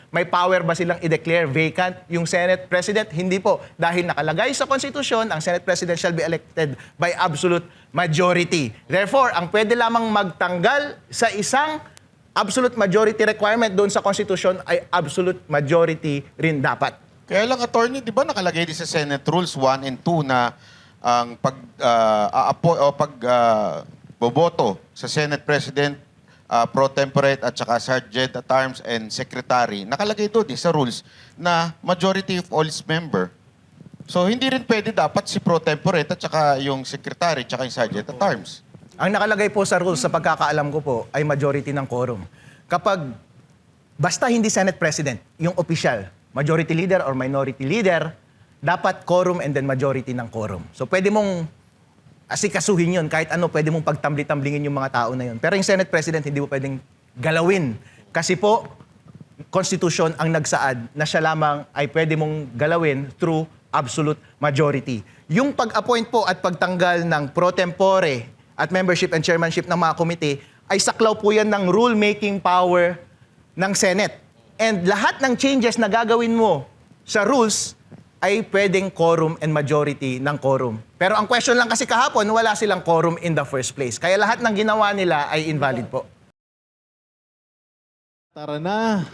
May power ba silang i-declare vacant yung Senate President? Hindi po. Dahil nakalagay sa konstitusyon, ang Senate President shall be elected by absolute majority. Therefore, ang pwede lamang magtanggal sa isang absolute majority requirement doon sa konstitusyon ay absolute majority rin dapat. Kaya lang, attorney, di ba nakalagay din sa Senate Rules 1 and 2 na ang boboto sa Senate President, pro temporate at saka Sergeant at Arms and Secretary, nakalagay doon sa rules na majority of all is member. So, hindi rin pwede dapat si pro temporate at saka yung Secretary at saka yung Sergeant at Arms. Ang nakalagay po sa rules, sa pagkakaalam ko po, ay majority ng quorum. Kapag basta hindi Senate President, yung official, majority leader or minority leader, dapat quorum and then majority ng quorum. So pwede mong asikasuhin yun, kahit ano, pwede mong pagtambli-tamblingin yung mga tao na yun. Pero yung Senate President, hindi mo pwedeng galawin. Kasi po, Constitution ang nagsaad na siya lamang ay pwede mong galawin through absolute majority. Yung pag-appoint po at pagtanggal ng pro tempore at membership and chairmanship ng mga komite, ay saklaw po yan ng rule-making power ng Senate. And lahat ng changes na gagawin mo sa rules ay pwedeng quorum and majority ng quorum. Pero ang question lang kasi kahapon, wala silang quorum in the first place. Kaya lahat ng ginawa nila ay invalid po. Tara na,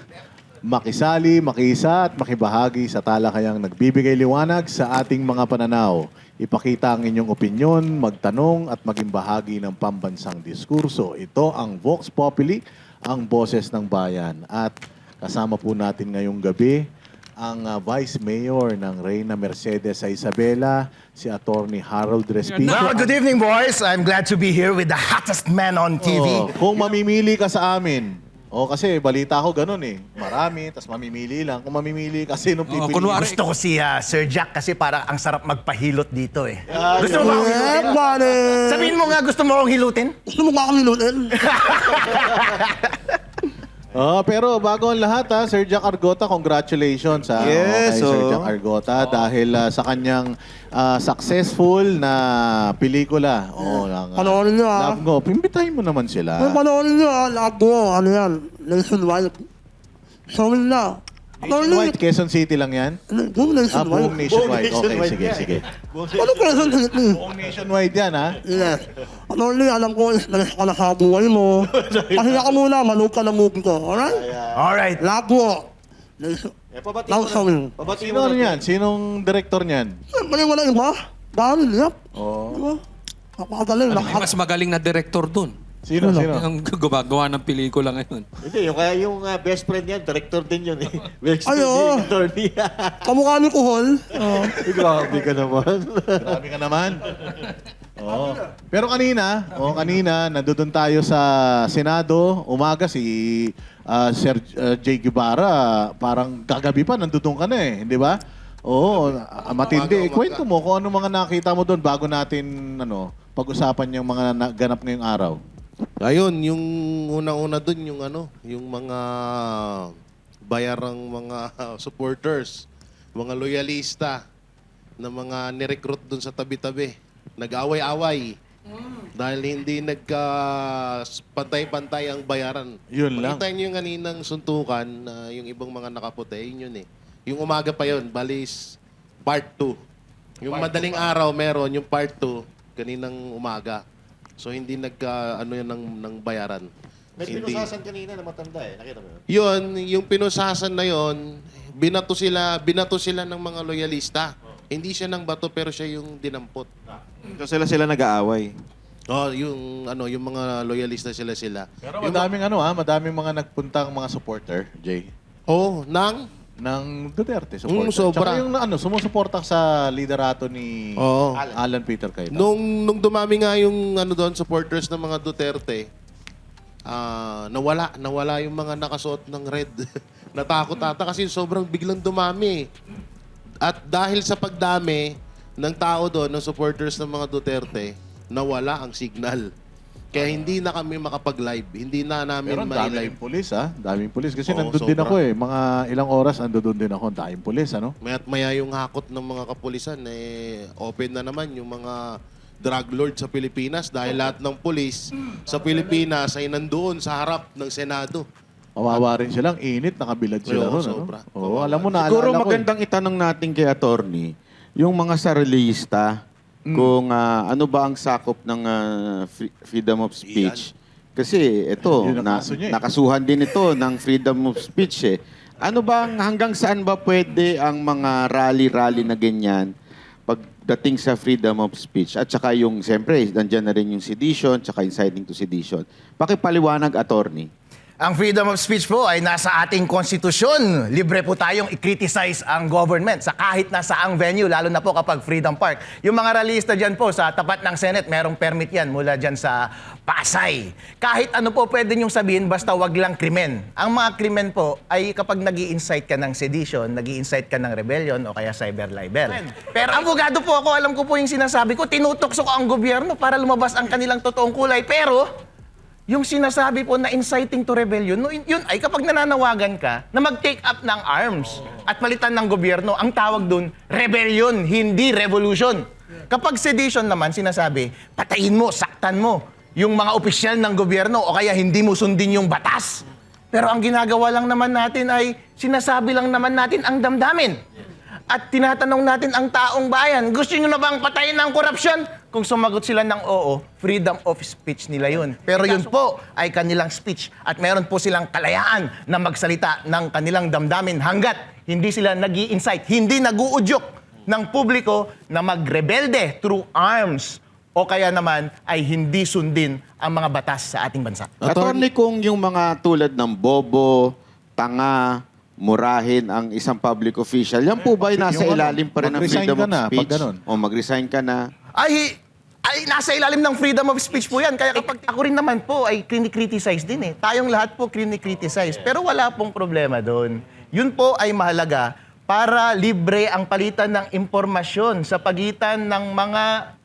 makisali, makisa at makibahagi sa talakayang nagbibigay liwanag sa ating mga pananaw. Ipakita ang inyong opinyon, magtanong at maging bahagi ng pambansang diskurso. Ito ang Vox Populi, ang boses ng bayan. At kasama po natin ngayong gabi ang Vice Mayor ng Reyna Mercedes sa Isabela, si Attorney Harold Respicio. Well, good evening, boys. I'm glad to be here with the hottest man on TV. Kung mamimili ka sa amin, kasi balita ko ganun eh. Marami, tas mamimili lang. Kung mamimili kasi nung pipili. Gusto ko si Sir Jack kasi parang ang sarap magpahilot dito eh. Gusto mo ba akong hilutin? Sabihin mo nga, gusto mo akong hilutin? Gusto mo ba akong hilutin? Pero bago ang lahat Sir Jack Argota, congratulations kay Sir Jack Argota dahil sa kanyang successful na pelikula. Panoorin nyo Love Ngo. Pimbitahin mo naman sila. Panoorin nyo Love Ngo, ano yan? Nationwide. Showin na. Nationwide, Quezon City lang yan? Buong nationwide. Buong nationwide. Okay, sige. Ano Quezon City? Buong nationwide yan, ha? Yes. Panoorin, alam ko, nalis ka na sa buhay mo. Pahinga ka muna, manood ka ng movie ko. Alright? Alright. Love Ngo. Love Showin. Sino ano yan? Sinong director niyan? Mali wala iba? Dahil, yap. Oh. Napakadali. Mas magaling na director dun. Sino? Ang gumagawa ng pelikula ngayon. Hindi, yung best friend niya, director din yun eh. Ayo. Director niya. Kamukha ni Kuhol. Grabe ka naman. Grabe ka naman. Pero kanina, nandoon tayo sa Senado, umaga si Sir Jay Guevara, parang kagabi pa nandoon ka na eh, di ba? Matindi. Kwento mo kung ano mga nakita mo doon bago natin pag-usapan yung mga ganap ngayong araw. Ayun, yung unang-una doon yung mga bayarang mga supporters, mga loyalista na mga nirecruit doon sa tabi-tabi. Nag-away-away. Dahil hindi nagka-pantay-pantay ang bayaran. Yun lang. Makita niyo yung kaninang suntukan na yung ibang mga nakaputi, yun eh. Yung umaga pa yun, balis part 2. Yung madaling araw meron, yung part 2, kaninang umaga. So hindi yan ng bayaran. May pinusasan kanina na matanda eh. Nakita mo yun? Yun, yung pinusasan na yun, binato sila ng mga loyalista. Hindi siya ng bato pero siya yung dinampot. So sila nag-aaway. Yung mga loyalista sila. Pero madaming mga nagpuntang mga supporter, Jay. Ng Duterte supporter. Sobra. Tsaka yung sumusuporta sa liderato ni Alan Peter Cayetano. Nung dumami nga yung doon supporters ng mga Duterte, nawala yung mga nakasuot ng red. Natakot ata kasi sobrang biglang dumami. At dahil sa pagdami ng tao doon, ng supporters ng mga Duterte, nawala ang signal. Kaya hindi na kami makapag-live. Hindi na namin Pero ma-live. daming pulis, Daming pulis. Kasi Oo, nandun din sobra. ako eh. Mga ilang oras nandun din ako. Daming pulis, Maya't maya yung hakot ng mga kapulisan, open na naman yung mga drug lord sa Pilipinas dahil lahat ng pulis sa Pilipinas ay nandoon sa harap ng Senado. Kawawa rin silang init, nakabilad sila Oo, ron. sobra. Oo, alam mo, naalala Siguro ko eh. magandang itanong natin kay attorney, yung mga saralista, kung ano ba ang sakop ng freedom of speech. Kasi ito, Yun ang kaso niya eh. nakasuhan din ito ng freedom of speech eh. Ano ba, hanggang saan ba pwede ang mga rally-rally na ganyan pagdating sa freedom of speech? At saka yung, siyempre, nandyan na rin yung sedition, tsaka inciting to sedition. Pakipaliwanag, attorney. Ang freedom of speech po ay nasa ating konstitusyon. Libre po tayong i-criticize ang government sa kahit na saang venue, lalo na po kapag Freedom Park. Yung mga rallyista dyan po sa tapat ng Senate, merong permit yan mula dyan sa Pasay. Kahit ano po pwede niyong sabihin, basta wag lang krimen. Ang mga krimen po ay kapag nag-i-incite ka ng sedition, nag-i-incite ka ng rebellion o kaya cyber libel. Pero abogado po ako, alam ko po yung sinasabi ko, tinutokso ko ang gobyerno para lumabas ang kanilang totoong kulay. Pero yung sinasabi po na inciting to rebellion, no, yun ay kapag nananawagan ka na mag-take up ng arms at palitan ng gobyerno, ang tawag dun, rebellion, hindi revolution. Kapag sedition naman, sinasabi, patayin mo, saktan mo yung mga opisyal ng gobyerno o kaya hindi mo sundin yung batas. Pero ang ginagawa lang naman natin ay sinasabi lang naman natin ang damdamin. At tinatanong natin ang taong bayan, gusto nyo na bang patayin ang korupsyon? Kung sumagot sila ng oo, freedom of speech nila yun. Pero yun po ay kanilang speech at meron po silang kalayaan na magsalita ng kanilang damdamin hanggat hindi sila nag-i-incite, hindi nag-uudyok ng publiko na magrebelde through arms o kaya naman ay hindi sundin ang mga batas sa ating bansa. Attorney, kung yung mga tulad ng bobo, tanga, murahin ang isang public official, yan po ba ay nasa Yung ano, ilalim pa rin ng mag-resign freedom ka of na, speech? pag ganun. O mag-resign ka na? Ay, nasa ilalim ng freedom of speech po yan. Kaya kapag ako rin naman po ay criticize din eh. Tayong lahat po criticize. Pero wala pong problema doon. Yun po ay mahalaga para libre ang palitan ng impormasyon sa pagitan ng mga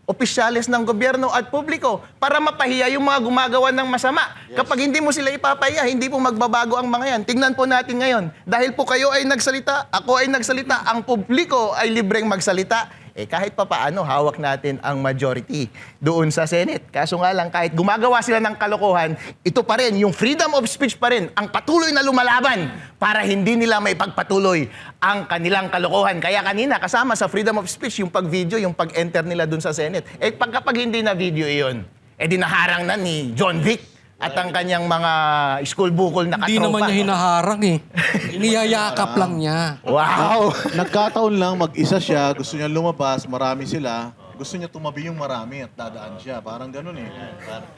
opisyales ng gobyerno at publiko para mapahiya yung mga gumagawa ng masama. Kapag hindi mo sila ipapahiya, hindi po magbabago ang mga yan. Tingnan po natin ngayon. Dahil po kayo ay nagsalita, ako ay nagsalita, ang publiko ay libreng magsalita, kahit pa paano, hawak natin ang majority doon sa Senate. Kaso nga lang, kahit gumagawa sila ng kalokohan, ito pa rin, yung freedom of speech pa rin, ang patuloy na lumalaban para hindi nila may pagpatuloy ang kanilang kalokohan. Kaya kanina, kasama sa freedom of speech, yung pag-video, yung pag-enter nila doon sa Senate. Kapag hindi na video iyon, dinaharang na ni John Vic at ang kanyang mga school bukol na katropa. Hindi naman niya hinaharang eh. Niyayakap lang niya. Wow! Nagkataon lang, mag-isa siya, gusto niya lumabas, marami sila. Gusto niya tumabi yung marami at dadaan siya. Parang ganun eh.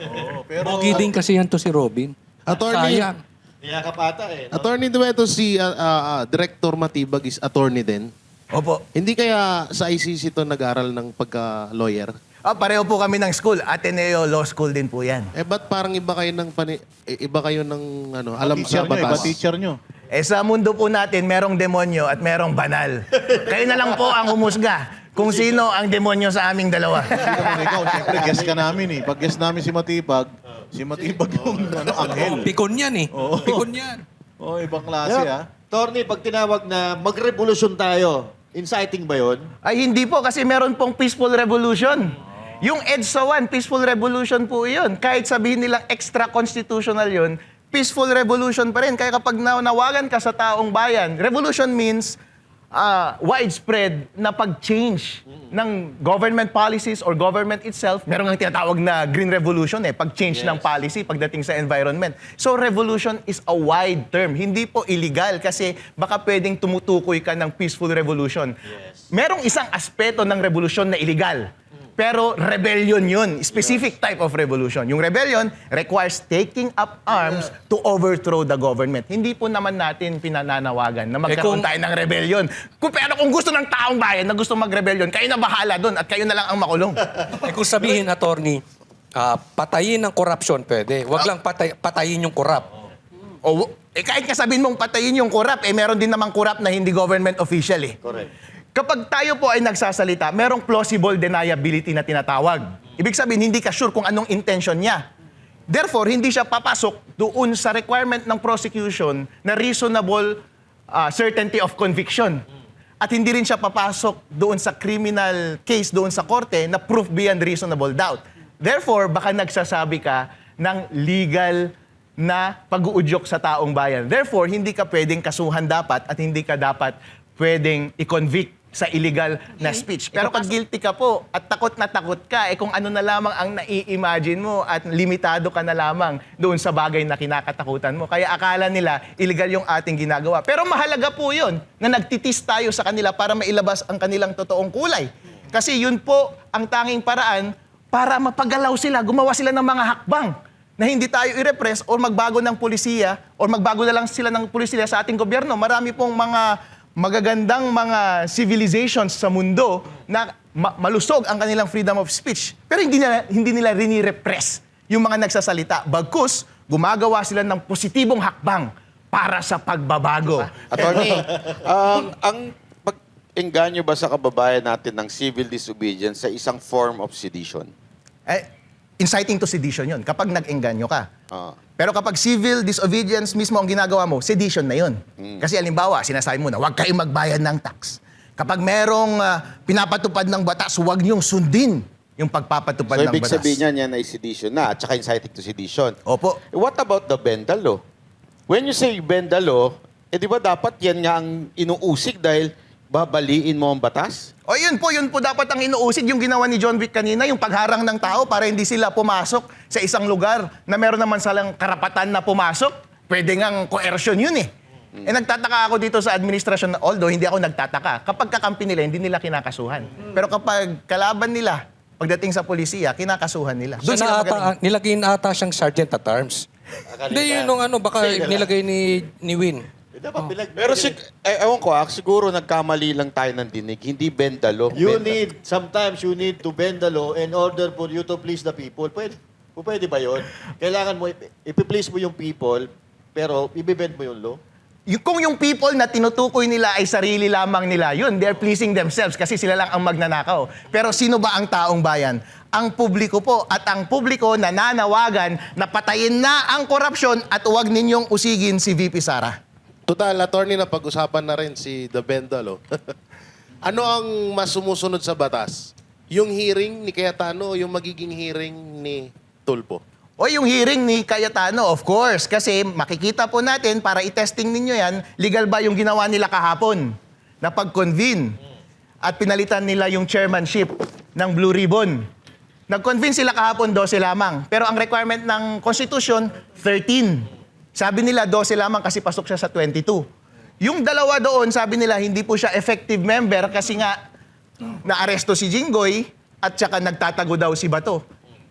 Oo, pero... Pogi din kasi yan to si Robin. Attorney, Sayang. Niyakap ata eh. No? Attorney Dueto, si Director Matibag is attorney din. Opo. Hindi kaya sa ICC to nag-aral ng pagka-lawyer? Pareho po kami ng school. Ateneo Law School din po yan. Ba't parang iba kayo ng alam teacher sa nyo, iba batas? teacher nyo. Sa mundo po natin, merong demonyo at merong banal. Kayo na lang po ang humusga kung sino ang demonyo sa aming dalawa. Hindi naman ikaw, siyempre guest ka namin eh. Pag guest namin si Matibag yung anghel. Pikon yan eh. Pikon yan. Oh, ibang klase ah. Torny, pag tinawag na magrevolusyon tayo, inciting ba yun? Ay hindi po kasi meron pong peaceful revolution. Yung EDSA 1, peaceful revolution po yun. Kahit sabihin nilang extra-constitutional yun, peaceful revolution pa rin. Kaya kapag nawagan ka sa taong bayan, revolution means widespread na pag-change ng government policies or government itself. Meron nga tinatawag na green revolution pag-change ng policy pagdating sa environment. So revolution is a wide term. Hindi po illegal kasi baka pwedeng tumutukoy ka ng peaceful revolution. Merong isang aspeto ng revolution na illegal. Pero rebellion yun. Specific type of revolution. Yung rebellion requires taking up arms to overthrow the government. Hindi po naman natin pinananawagan na magkaroon tayo ng rebellion. Pero kung gusto ng taong bayan na gusto mag-rebellion, kayo na bahala doon at kayo na lang ang makulong. Kung sabihin, attorney, patayin ang korupsyon, pwede. Huwag lang patayin yung korap. Kahit kasabihin mong patayin yung korap, meron din namang korap na hindi government official Correct. Kapag tayo po ay nagsasalita, merong plausible deniability na tinatawag. Ibig sabihin, hindi ka sure kung anong intention niya. Therefore, hindi siya papasok doon sa requirement ng prosecution na reasonable certainty of conviction. At hindi rin siya papasok doon sa criminal case doon sa korte na proof beyond reasonable doubt. Therefore, baka nagsasabi ka ng legal na pag-uudyok sa taong bayan. Therefore, hindi ka pwedeng kasuhan dapat at hindi ka dapat pwedeng i-convict sa illegal na speech. Pero pag guilty ka po at takot ka, kung ano na lamang ang nai-imagine mo at limitado ka na lamang doon sa bagay na kinakatakutan mo. Kaya akala nila illegal yung ating ginagawa. Pero mahalaga po yun na nagtitis tayo sa kanila para mailabas ang kanilang totoong kulay. Kasi yun po ang tanging paraan para mapagalaw sila, gumawa sila ng mga hakbang na hindi tayo i-repress o magbago ng pulisiya o magbago na lang sila ng pulisiya sa ating gobyerno. Marami pong mga magagandang mga civilizations sa mundo na malusog ang kanilang freedom of speech. Pero hindi nila rini-repress yung mga nagsasalita. Bagkus, gumagawa sila ng positibong hakbang para sa pagbabago. Attorney, ang pag-engganyo ba sa kababayan natin ng civil disobedience sa isang form of sedition? Inciting to sedition yun, kapag nag-engganyo ka. Ah. Pero kapag civil disobedience mismo ang ginagawa mo, sedition na yun. Kasi alimbawa, sinasabi mo na huwag kayong magbayad ng tax. Kapag merong pinapatupad ng batas, huwag niyong sundin yung pagpapatupad So, ng ibig batas. sabihin niyan ay sedition na at saka inciting to sedition. Opo. What about the Benda Law? When you say Benda Law, di ba dapat yan nga ang inuusig dahil babaliin mo ang batas? O yun po dapat ang inuusig yung ginawa ni John Wick kanina, yung pagharang ng tao para hindi sila pumasok sa isang lugar na meron naman silang karapatan na pumasok. Pwede ngang coercion yun eh. Nagtataka ako dito sa administrasyon, although hindi ako nagtataka, kapag kakampi nila, hindi nila kinakasuhan. Pero kapag kalaban nila, pagdating sa polisiya, kinakasuhan nila. Doon So, sila magaling. nilagay na ata siyang sergeant at arms. Hindi, yun nung baka nilagay ni Win. Pero ewan ko, siguro nagkamali lang tayo ng dinig. Hindi Benda Law. Sometimes you need to bend the law in order for you to please the people. Pwede ba yun? Kailangan mo, ipiplease mo yung people, pero ibibend mo yung law. Kung yung people na tinutukoy nila ay sarili lamang nila, yun, they're pleasing themselves kasi sila lang ang magnanakaw. Pero sino ba ang taong bayan? Ang publiko po. At ang publiko nananawagan na patayin na ang korupsyon at huwag ninyong usigin si VP Sara. Total, attorney, na pag-usapan na rin si The Bendalo. Ano ang mas sumusunod sa batas? Yung hearing ni Cayetano o yung magiging hearing ni Tulfo? O yung hearing ni Cayetano, of course. Kasi makikita po natin, para i-testing ninyo yan, legal ba yung ginawa nila kahapon na pag-convene at pinalitan nila yung chairmanship ng Blue Ribbon. Nag-convene sila kahapon, 12 lamang. Pero ang requirement ng Constitution, 13. Sabi nila 12 lamang kasi pasok siya sa 22. Yung dalawa doon, sabi nila hindi po siya effective member kasi nga naaresto si Jinggoy at saka nagtatago daw si Bato.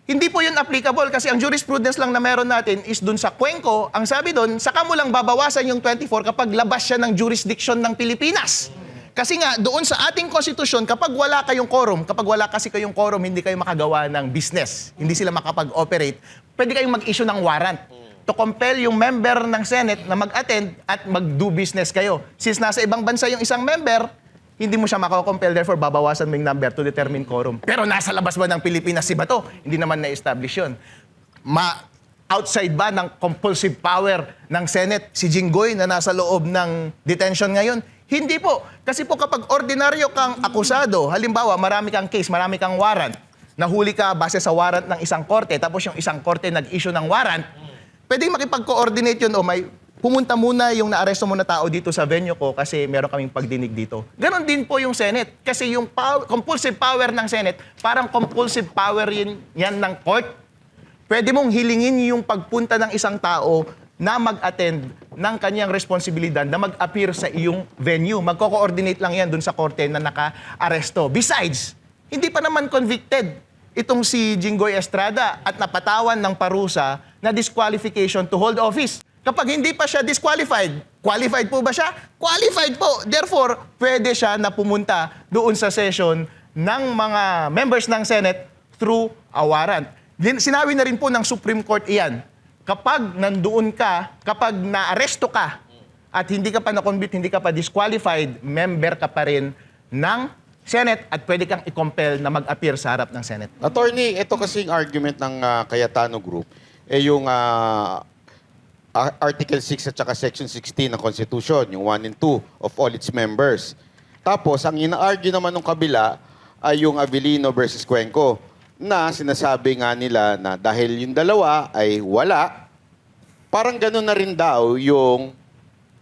Hindi po yun applicable kasi ang jurisprudence lang na meron natin is dun sa Cuenco. Ang sabi dun, saka mo lang babawasan yung 24 kapag labas siya ng jurisdiction ng Pilipinas. Kasi nga, doon sa ating konstitusyon, kapag wala kayong quorum, kapag wala kasi kayong quorum, hindi kayo makagawa ng business. Hindi sila makapag-operate. Pwede kayong mag-issue ng warrant to compel yung member ng Senate na mag-attend at mag-do business kayo. Since nasa ibang bansa yung isang member, hindi mo siya makakompel, therefore babawasan mo yung number to determine quorum. Pero nasa labas ba ng Pilipinas si Bato? Hindi naman na-establish yun. Outside ba ng compulsive power ng Senate si Jinggoy na nasa loob ng detention ngayon? Hindi po. Kasi po kapag ordinaryo kang akusado, halimbawa marami kang case, marami kang warrant, nahuli ka base sa warrant ng isang korte, tapos yung isang korte nag-issue ng warrant, pwedeng makipag-coordinate yun o may pumunta muna yung naaresto mo na tao dito sa venue ko kasi meron kaming pagdinig dito. Ganon din po yung Senate. Kasi yung compulsive power ng Senate, parang compulsive power yan ng court. Pwede mong hilingin yung pagpunta ng isang tao na mag-attend ng kanyang responsibilidad na mag-appear sa iyong venue. Magko-coordinate lang yan dun sa korte na naka-aresto. Besides, hindi pa naman convicted itong si Jinggoy Estrada at napatawan ng parusa na disqualification to hold office. Kapag hindi pa siya disqualified, qualified po ba siya? Qualified po. Therefore, pwede siya na pumunta doon sa session ng mga members ng Senate through a warrant. Sinabi na rin po ng Supreme Court iyan, kapag nandoon ka, kapag naaresto ka at hindi ka pa na-convict, hindi ka pa disqualified, member ka pa rin ng Senate at pwede kang i-compel na mag-appear sa harap ng Senate. Attorney, ito kasing argument ng Cayetano Group, yung Article 6 at saka Section 16 ng Constitution, yung 1 and 2 of all its members. Tapos, ang ina-argue naman ng kabila ay yung Avellino versus Cuenco na sinasabi nga nila na dahil yung dalawa ay wala, parang ganun na rin daw yung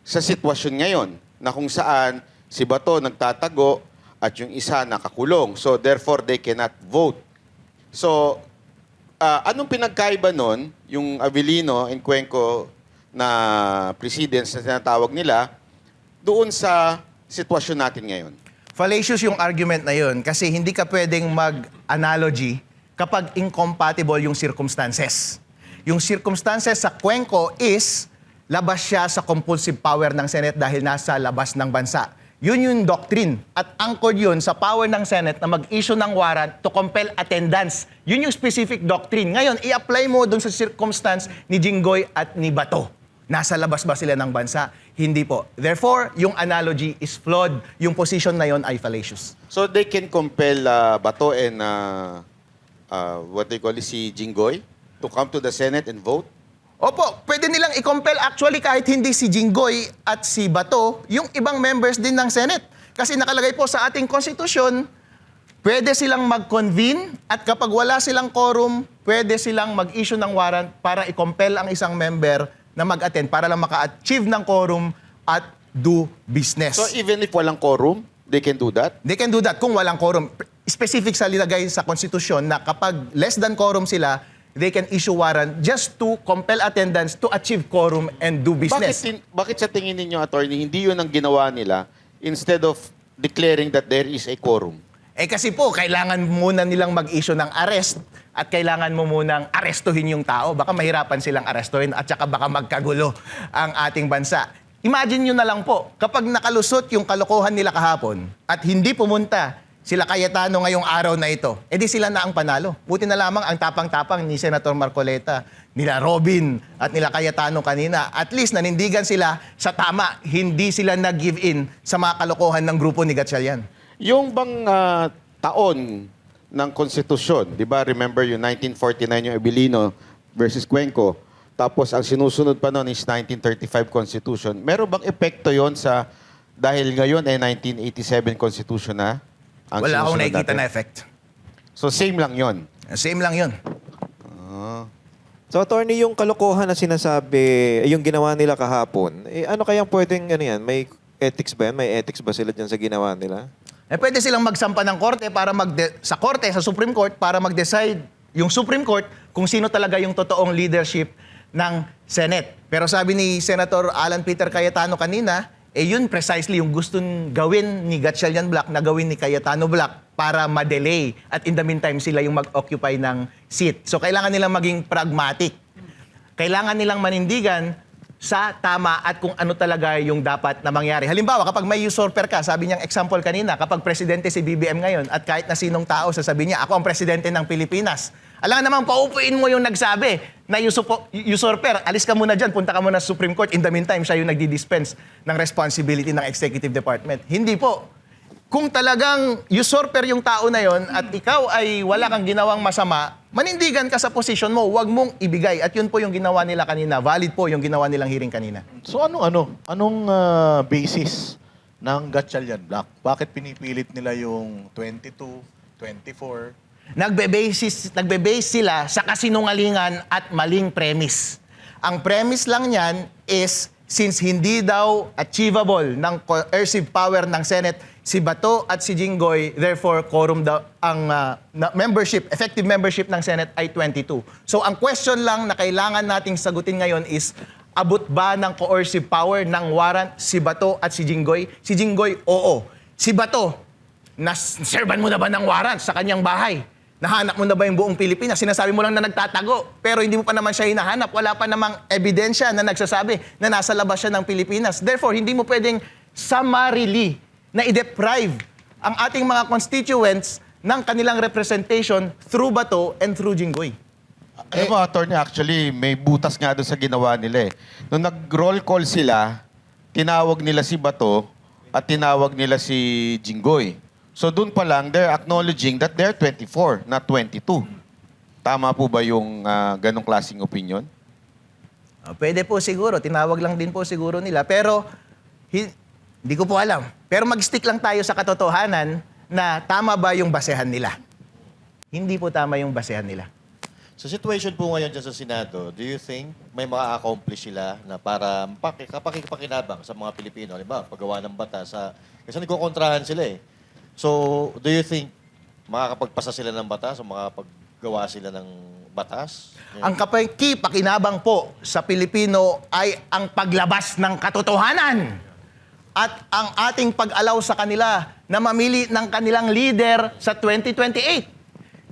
sa sitwasyon ngayon na kung saan si Bato nagtatago at yung isa nakakulong. So therefore, they cannot vote. So, anong pinagkaiba nun, yung Avellino and Cuenco na precedents na tinatawag nila, doon sa sitwasyon natin ngayon? Fallacious yung argument na yun kasi hindi ka pwedeng mag-analogy kapag incompatible yung circumstances. Yung circumstances sa Cuenco is labas siya sa compulsive power ng Senate dahil nasa labas ng bansa. Yun yung doctrine. At anchored yun sa power ng Senate na mag-issue ng warrant to compel attendance. Yun yung specific doctrine. Ngayon, i-apply mo dun sa circumstance ni Jinggoy at ni Bato. Nasa labas ba sila ng bansa? Hindi po. Therefore, yung analogy is flawed. Yung position na yun ay fallacious. So they can compel Bato and what they call it, si Jinggoy to come to the Senate and vote? Opo, pwede nilang i-compel actually kahit hindi si Jinggoy at si Bato, yung ibang members din ng Senate. Kasi nakalagay po sa ating konstitusyon, pwede silang mag-convene at kapag wala silang quorum, pwede silang mag-issue ng warrant para i-compel ang isang member na mag-attend para lang maka-achieve ng quorum at do business. So even if walang quorum, they can do that? They can do that kung walang quorum. Specific sa nilagay sa konstitusyon na kapag less than quorum sila, they can issue warrant just to compel attendance to achieve quorum and do business. Bakit sa tingin ninyo, attorney, hindi yun ang ginawa nila instead of declaring that there is a quorum? Eh kasi po, kailangan muna nilang mag-issue ng arrest at kailangan mo munang arestuhin yung tao. Baka mahirapan silang arestuhin at saka baka magkagulo ang ating bansa. Imagine nyo na lang po, kapag nakalusot yung kalokohan nila kahapon at hindi pumunta sila Cayetano ngayong araw na ito, edi sila na ang panalo. Buti na lamang ang tapang-tapang ni Senator Marcoleta, nila Robin at nila Cayetano kanina. At least nanindigan sila sa tama, hindi sila nag-give in sa mga kalokohan ng grupo ni Gatchalian. Yung bang taon ng konstitusyon, di ba? Remember yung 1949 yung Abilino versus Cuenco. Tapos ang sinusunod pa noon is 1935 Constitution. Meron bang epekto yon sa, dahil ngayon ay 1987 Constitution na? Ang Wala akong sinusunod nakikita natin? na effect. So same lang yon. Same lang yun. So, attorney, yung kalokohan na sinasabi, yung ginawa nila kahapon, ano kayang pwedeng, ano yan, may ethics ba yan? May ethics ba sila dyan sa ginawa nila? Eh pwede silang magsampa ng korte para sa korte, sa Supreme Court, para mag-decide yung Supreme Court kung sino talaga yung totoong leadership ng Senate. Pero sabi ni Senator Alan Peter Cayetano kanina, yun precisely yung gusto gawin ni Gatchalian Black na gawin ni Cayetano Black para ma-delay at in the meantime sila yung mag-occupy ng seat. So kailangan nilang maging pragmatic. Kailangan nilang manindigan sa tama at kung ano talaga yung dapat na mangyari. Halimbawa, kapag may usurper ka, sabi niyang example kanina, kapag presidente si BBM ngayon at kahit na sinong tao sasabihin niya, ako ang presidente ng Pilipinas. Alam naman, paupuin mo yung nagsabi na usurper, alis ka muna dyan, punta ka muna sa Supreme Court. In the meantime, siya yung nagdi-dispense ng responsibility ng Executive Department. Hindi po. Kung talagang usurper yung tao na yon at ikaw ay wala kang ginawang masama, manindigan ka sa posisyon mo, huwag mong ibigay. At yun po yung ginawa nila kanina. Valid po yung ginawa nilang hearing kanina. So anong basis ng Gatchalian Black? Bakit pinipilit nila yung 22, 24? Nagbe-base sila sa kasinungalingan at maling premise. Ang premise lang niyan is since hindi daw achievable ng coercive power ng Senate si Bato at si Jinggoy, therefore quorum daw ang effective membership ng Senate ay 22. So ang question lang na kailangan nating sagutin ngayon is abot ba ng coercive power ng warrant si Bato at si Jinggoy? Si Jinggoy, oo. Si Bato, serban mo na ba ng warrant sa kanyang bahay? Nahanap mo na ba yung buong Pilipinas? Sinasabi mo lang na nagtatago, pero hindi mo pa naman siya hinahanap. Wala pa namang ebidensya na nagsasabi na nasa labas siya ng Pilipinas. Therefore, hindi mo pwedeng summarily na i-deprive ang ating mga constituents ng kanilang representation through Bato and through Jinggoy. Alam mo, attorney, actually, may butas nga doon sa ginawa nila eh. Nung nag-roll call sila, tinawag nila si Bato at tinawag nila si Jinggoy. So doon pa lang, they're acknowledging that they're 24, not 22. Tama po ba yung ganong klaseng opinion? Pwede po siguro. Tinawag lang din po siguro nila. Pero hindi ko po alam. Pero mag-stick lang tayo sa katotohanan na tama ba yung basehan nila. Hindi po tama yung basehan nila. Sa situation po ngayon dyan sa Senado, do you think may ma-accomplish sila na para kapakipakinabang sa mga Pilipino? Halimbawa, paggawa ng batas. Kasi nagkokontrahan sila eh. So, do you think makakapagpasa sila ng batas o makakapaggawa sila ng batas? Ang pakinabang po sa Pilipino ay ang paglabas ng katotohanan at ang ating pag-alaw sa kanila na mamili ng kanilang leader sa 2028.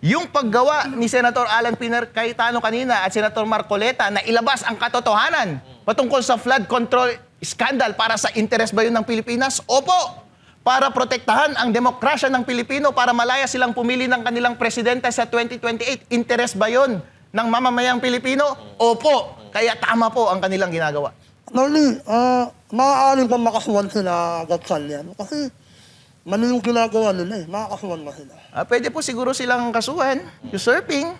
Yung paggawa ni Senator Alan Pinar Cayetano kanina at Senator Marcoleta na ilabas ang katotohanan patungkol sa flood control scandal para sa interes ba yun ng Pilipinas? Opo! Para protektahan ang demokrasya ng Pilipino, para malaya silang pumili ng kanilang presidente sa 2028. Interes ba yun ng mamamayang Pilipino? Opo! Kaya tama po ang kanilang ginagawa. Normally, maaaring pa makasuhan sila Gatchalian. Kasi mali yung ginagawa nila eh. Makakasuhan na sila. Pwede po siguro silang kasuhan, usurping.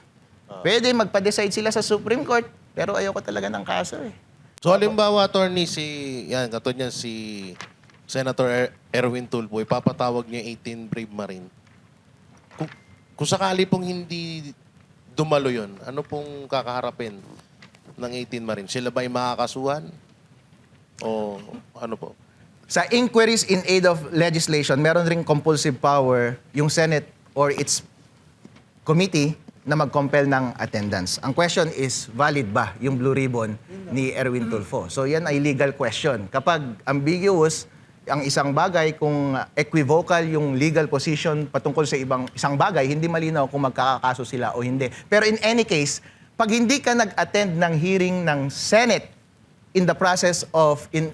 Pwede magpa-decide sila sa Supreme Court, pero ayoko talaga ng kaso eh. So halimbawa, attorney, katulad niyan si Senator Erwin Tulfo, ipapatawag niya 18 Brave Marine. Kung sakali pong hindi dumalo yun, ano pong kakaharapin ng 18 Marine? Sila ba ay makakasuhan? O ano po? Sa inquiries in aid of legislation, meron ring compulsive power yung Senate or its committee na mag-compel ng attendance. Ang question is, valid ba yung blue ribbon ni Erwin Tulfo? So yan ay legal question. Kapag ambiguous ang isang bagay, kung equivocal yung legal position patungkol sa isang bagay, hindi malinaw kung magkakakaso sila o hindi. Pero in any case, pag hindi ka nag-attend ng hearing ng Senate in the process of in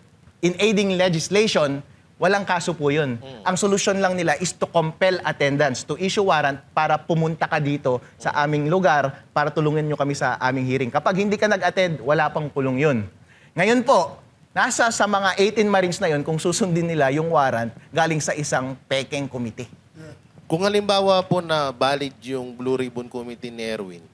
aiding legislation, walang kaso po yun. Ang solusyon lang nila is to compel attendance, to issue warrant para pumunta ka dito sa aming lugar para tulungan nyo kami sa aming hearing. Kapag hindi ka nag-attend, wala pang kulong yun. Ngayon po, nasa sa mga 18 Marines na yun kung susundin nila yung warrant galing sa isang pekeng committee. Kung halimbawa po na valid yung Blue Ribbon Committee ni Erwin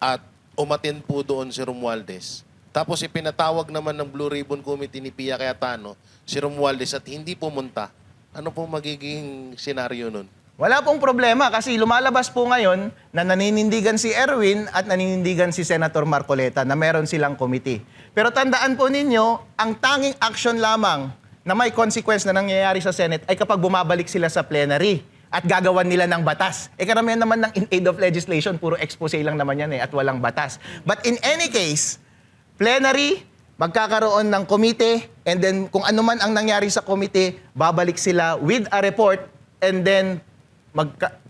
at umatin po doon si Romualdez, tapos ipinatawag naman ng Blue Ribbon Committee ni Pia Cayetano si Romualdez at hindi pumunta, ano po magiging senaryo nun? Wala pong problema kasi lumalabas po ngayon na naninindigan si Erwin at naninindigan si Senator Marcoleta na meron silang committee. Pero tandaan po ninyo, ang tanging action lamang na may consequence na nangyayari sa Senate ay kapag bumabalik sila sa plenary at gagawan nila ng batas. Karamihan naman ng in aid of legislation, puro expose lang naman yan at walang batas. But in any case, plenary, magkakaroon ng komite, and then kung ano man ang nangyari sa komite, babalik sila with a report, and then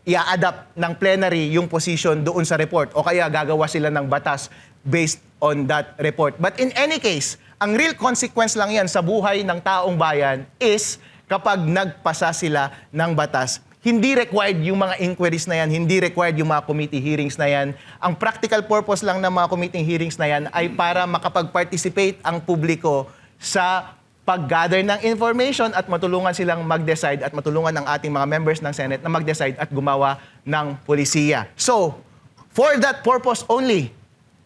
i-adapt ng plenary yung position doon sa report, o kaya gagawa sila ng batas based on that report. But in any case, ang real consequence lang yan sa buhay ng taong bayan is kapag nagpasa sila ng batas, hindi required yung mga inquiries na yan, hindi required yung mga committee hearings na yan. Ang practical purpose lang ng mga committee hearings na yan ay para makapag-participate ang publiko sa pag-gather ng information at matulungan silang mag-decide at matulungan ng ating mga members ng Senate na mag-decide at gumawa ng polisiya. So, for that purpose only,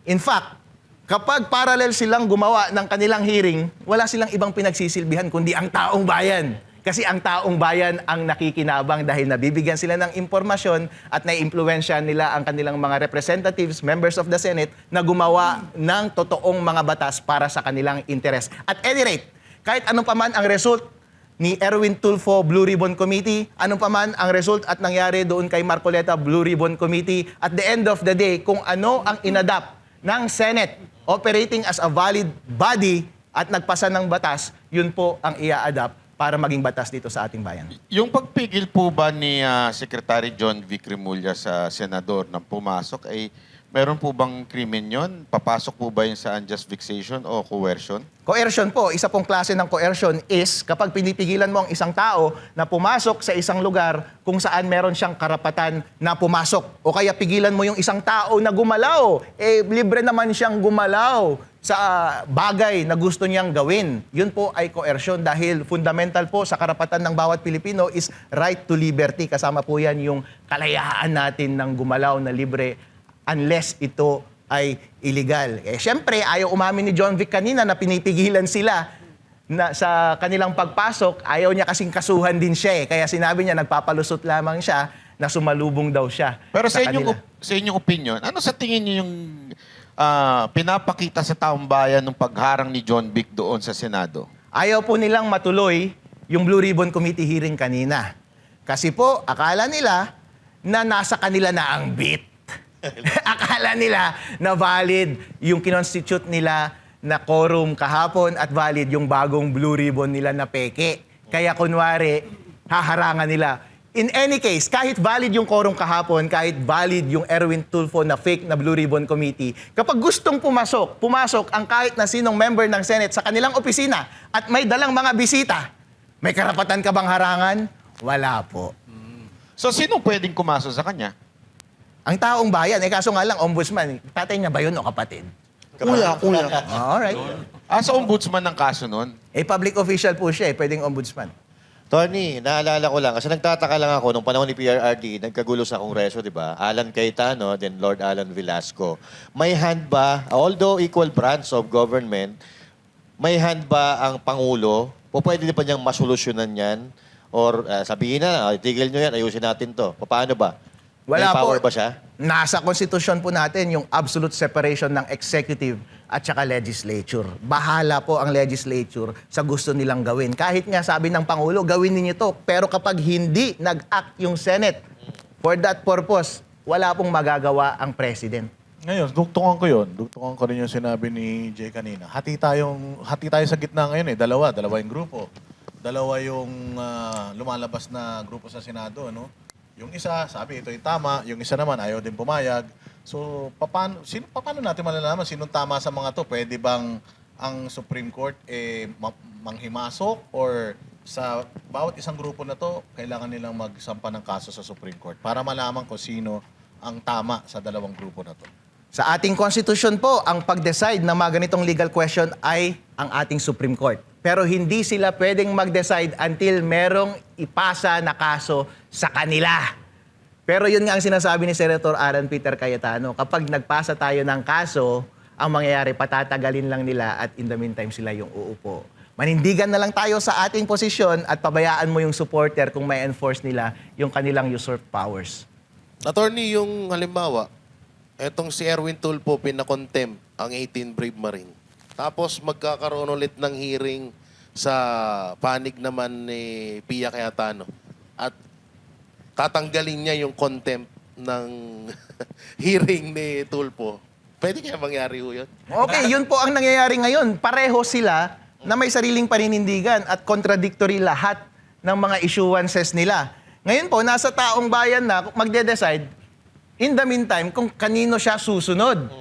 in fact, kapag parallel silang gumawa ng kanilang hearing, wala silang ibang pinagsisilbihan kundi ang taong bayan. Kasi ang taong bayan ang nakikinabang dahil nabibigyan sila ng impormasyon at naiimpluwensya nila ang kanilang mga representatives, members of the Senate, na gumawa ng totoong mga batas para sa kanilang interes. At any rate, kahit anong paman ang result ni Erwin Tulfo Blue Ribbon Committee, anong paman ang result at nangyari doon kay Marcoleta Blue Ribbon Committee, at the end of the day, kung ano ang inadapt ng Senate operating as a valid body at nagpasa ng batas, yun po ang ia-adapt para maging batas dito sa ating bayan. Yung pagpigil po ba ni Secretary John Vic Remulla sa senador nang pumasok, ay meron po bang krimen yon? Papasok po ba yun sa unjust vexation o coercion? Coercion po, isa pong klase ng coercion is kapag pinipigilan mo ang isang tao na pumasok sa isang lugar kung saan meron siyang karapatan na pumasok. O kaya pigilan mo yung isang tao na gumalaw. Libre naman siyang gumalaw sa bagay na gusto niyang gawin. Yun po ay coercion dahil fundamental po sa karapatan ng bawat Pilipino is right to liberty. Kasama po yan yung kalayaan natin ng gumalaw na libre unless ito ay illegal. Siyempre, ayaw umamin ni John Vic kanina na pinipigilan sila na sa kanilang pagpasok. Ayaw niya kasing kasuhan din siya. Kaya sinabi niya, nagpapalusot lamang siya na sumalubong daw siya Pero sa inyong, kanila. sa inyong opinion, ano sa tingin niyo yung pinapakita sa taong bayan ng pagharang ni John Vic doon sa Senado? Ayaw po nilang matuloy yung Blue Ribbon Committee hearing kanina. Kasi po, akala nila na nasa kanila na ang beat. Akala nila na valid yung kinonstitute nila na quorum kahapon at valid yung bagong Blue Ribbon nila na peke. Kaya kunwari, haharangan nila. In any case, kahit valid yung quorum kahapon, kahit valid yung Erwin Tulfo na fake na Blue Ribbon Committee, kapag gustong pumasok ang kahit na sinong member ng Senate sa kanilang opisina at may dalang mga bisita, may karapatan ka bang harangan? Wala po. So, sino pwedeng kumaso sa kanya? Ang taong bayan, kaso nga lang, ombudsman, tatay niya ba yun o kapatid? Kuya. Alright. Sa ombudsman ng kaso nun? Public official po siya, pwedeng ombudsman. Tony, naalala ko lang, kasi nagtataka lang ako, nung panahon ni PRRD, nagkagulo sa Kongreso, di ba? Alan Cayetano, then Lord Alan Velasco. May hand ba, although equal branch of government, may hand ba ang Pangulo? O pwede pa niyang masolusyonan yan? Or sabihin na, itigil nyo yan, ayusin natin to. Paano ba? Wala may power po. ba siya? Nasa konstitusyon po natin yung absolute separation ng executive at saka legislature. Bahala po ang legislature sa gusto nilang gawin. Kahit nga sabi ng Pangulo, gawin ninyo to. Pero kapag hindi nag-act yung Senate for that purpose, wala pong magagawa ang President. Ngayon, dugtungan ko yun. Dugtungan ko rin yung sinabi ni Jay kanina. Hati tayo sa gitna ngayon Dalawa yung grupo. Dalawa yung lumalabas na grupo sa Senado, ano? Yung isa, sabi ito yung tama. Yung isa naman, ayaw din pumayag. So, paano natin malalaman sinong tama sa mga to? Pwede bang ang Supreme Court manghimasok? Or sa bawat isang grupo na to, kailangan nilang magsampa ng kaso sa Supreme Court para malaman kung sino ang tama sa dalawang grupo na to? Sa ating konstitusyon po, ang pag-decide ng mga ganitong legal question ay ang ating Supreme Court. Pero hindi sila pwedeng mag-decide until merong ipasa na kaso sa kanila. Pero yun nga ang sinasabi ni Senator Aaron Peter Cayetano. Kapag nagpasa tayo ng kaso, ang mangyayari, patatagalin lang nila at in the meantime sila yung uupo. Manindigan na lang tayo sa ating posisyon at pabayaan mo yung supporter kung may enforce nila yung kanilang usurped powers. Attorney, yung halimbawa, etong si Erwin Tulfo pinakontempt ang 18 Brave Marine. Tapos magkakaroon ulit ng hearing sa panig naman ni Pia Cayetano. At tatanggalin niya yung contempt ng hearing ni Tulfo. Pwede kaya mangyari ho yun? Okay, yun po ang nangyayari ngayon. Pareho sila na may sariling paninindigan at contradictory lahat ng mga issuances nila. Ngayon po, nasa taong bayan na magde-decide, in the meantime, kung kanino siya susunod.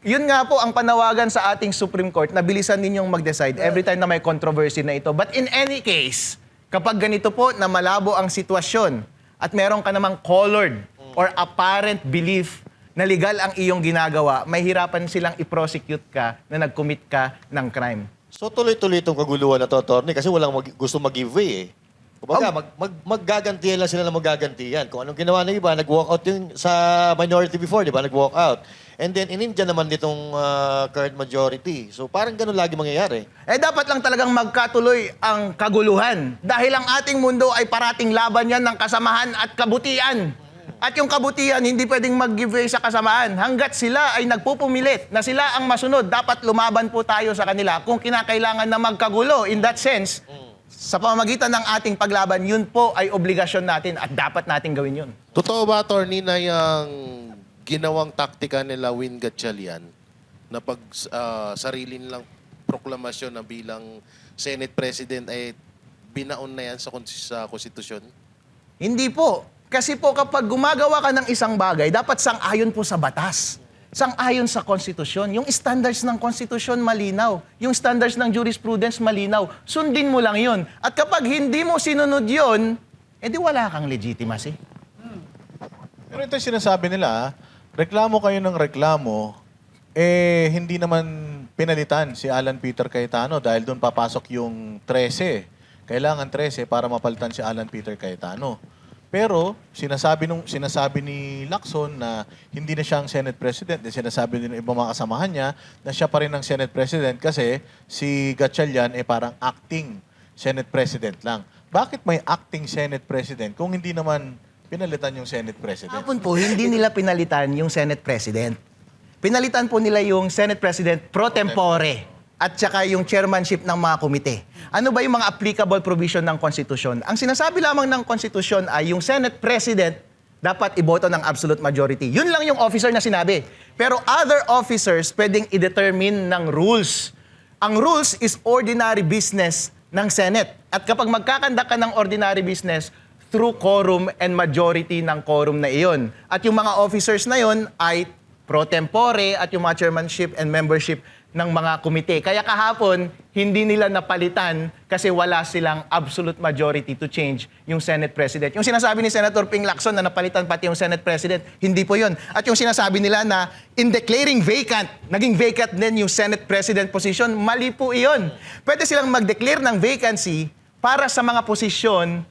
Yun nga po ang panawagan sa ating Supreme Court na bilisan ninyong mag-decide every time na may controversy na ito. But in any case, kapag ganito po na malabo ang sitwasyon at meron ka namang colored or apparent belief na legal ang iyong ginagawa, may hirapan silang i-prosecute ka na nag-commit ka ng crime. So tuloy-tuloy itong kaguluhan na to, attorney, kasi walang gusto mag-giveaway Kumbaga, maggagantihan lang sila na maggagantihan. Kung anong ginawa ng iba, nag-walk out yung sa minority before, di ba? Nag-walk out. And then, inindiyan naman nitong current majority. So, parang ganun lagi mangyayari. Dapat lang talagang magkatuloy ang kaguluhan. Dahil ang ating mundo ay parating laban yan ng kasamahan at kabutihan. At yung kabutihan, hindi pwedeng mag-giveaway sa kasamaan. Hanggat sila ay nagpupumilit na sila ang masunod, dapat lumaban po tayo sa kanila kung kinakailangan na magkagulo. In that sense, sa pamamagitan ng ating paglaban, yun po ay obligasyon natin at dapat natin gawin yun. Totoo ba, attorney, na yung ginawang taktika nila Win Gatchalian na pag sarili nilang proklamasyon na bilang Senate President ay binaon na yan sa konstitusyon? Hindi po. Kasi po kapag gumagawa ka ng isang bagay, dapat sang-ayon po sa batas. Sang-ayon sa konstitusyon. Yung standards ng konstitusyon malinaw. Yung standards ng jurisprudence malinaw. Sundin mo lang yun. At kapag hindi mo sinunod yun, edi wala kang legitimacy. Pero ito yung sinasabi nila, reklamo kayo ng reklamo, hindi naman pinalitan si Alan Peter Cayetano dahil doon papasok yung 13. Kailangan 13 para mapalitan si Alan Peter Cayetano. Pero sinasabi ni Lacson na hindi na siya ang Senate President. Sinasabi din ng ibang mga kasamahan niya na siya pa rin ang Senate President kasi si Gatchalian parang acting Senate President lang. Bakit may acting Senate President kung hindi naman pinalitan yung Senate President. Hapon po, hindi nila pinalitan yung Senate President. Pinalitan po nila yung Senate President pro tempore at saka yung chairmanship ng mga komite. Ano ba yung mga applicable provision ng Konstitusyon? Ang sinasabi lamang ng Konstitusyon ay yung Senate President dapat iboto ng absolute majority. Yun lang yung officer na sinabi. Pero other officers pwedeng i-determine ng rules. Ang rules is ordinary business ng Senate. At kapag magkakandak ka ng ordinary business, through quorum and majority ng quorum na iyon. At yung mga officers na iyon ay pro tempore at yung mga chairmanship and membership ng mga komite. Kaya kahapon, hindi nila napalitan kasi wala silang absolute majority to change yung Senate President. Yung sinasabi ni Senator Ping Lacson na napalitan pati yung Senate President, hindi po yun. At yung sinasabi nila na in declaring vacant, naging vacant din yung Senate President position, mali po iyon. Pwede silang mag-declare ng vacancy para sa mga posisyon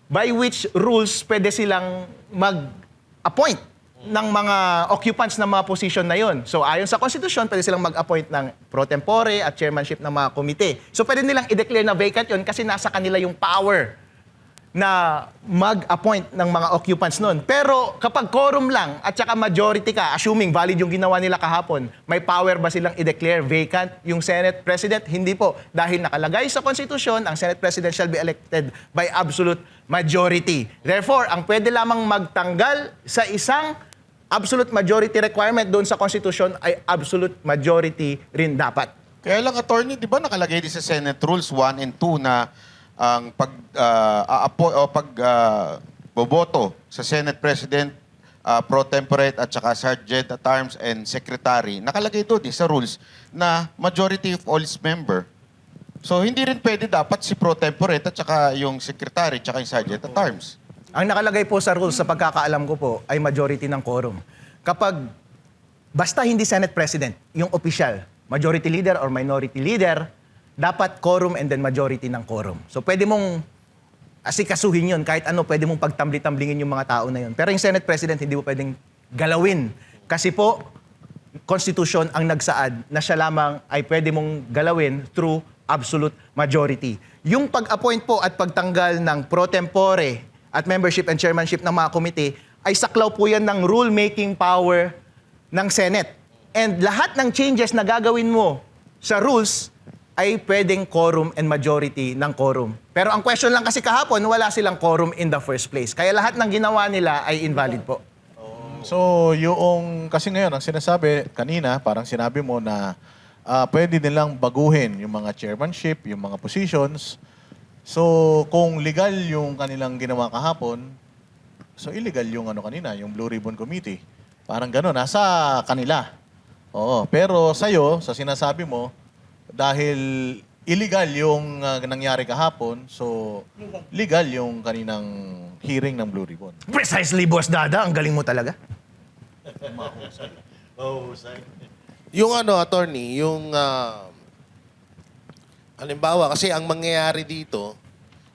by which rules pwede silang mag-appoint ng mga occupants ng mga position na yon. So ayon sa Constitution, pwede silang mag-appoint ng pro tempore at chairmanship ng mga komite. So pwede nilang i-declare na vacant yon kasi nasa kanila yung power na mag-appoint ng mga occupants nun. Pero kapag quorum lang at saka majority ka, assuming valid yung ginawa nila kahapon, may power ba silang i-declare vacant yung Senate President? Hindi po. Dahil nakalagay sa Constitution, ang Senate President shall be elected by absolute majority. Therefore, ang pwede lamang magtanggal sa isang absolute majority requirement doon sa Constitution ay absolute majority rin dapat. Kaya lang, attorney, di ba nakalagay din sa Senate Rules 1 and 2 na ang boboto sa Senate President, pro tempore at saka Sergeant at Arms and Secretary, nakalagay doon sa rules na majority of all is member. So hindi rin pwede dapat si pro tempore at saka yung Secretary at saka yung Sergeant at Arms. Ang nakalagay po sa rules, sa pagkakaalam ko po, ay majority ng quorum. Kapag basta hindi Senate President, yung official, majority leader or minority leader, dapat quorum and then majority ng quorum. So pwede mong asikasuhin yun, kahit ano, pwede mong pagtambli-tamblingin yung mga tao na yun. Pero yung Senate President, hindi mo pwedeng galawin. Kasi po, Constitution ang nagsaad na siya lamang ay pwede mong galawin through absolute majority. Yung pag-appoint po at pagtanggal ng pro tempore at membership and chairmanship ng mga komite ay saklaw po yan ng rule-making power ng Senate. And lahat ng changes na gagawin mo sa rules ay pwedeng quorum and majority ng quorum. Pero ang question lang kasi kahapon, wala silang quorum in the first place. Kaya lahat ng ginawa nila ay invalid po. So, yung, kasi ngayon, ang sinasabi kanina, parang sinabi mo na pwede nilang baguhin yung mga chairmanship, yung mga positions. So, kung legal yung kanilang ginawa kahapon, so illegal yung ano kanina, yung Blue Ribbon Committee. Parang gano'n, nasa kanila. Oo, pero sa'yo, sa sinasabi mo, dahil illegal yung nangyari kahapon, so legal yung kaninang hearing ng Blue Ribbon. Precisely, Boss Dada. Ang galing mo talaga. Yung ano, attorney, yung halimbawa, kasi ang mangyayari dito,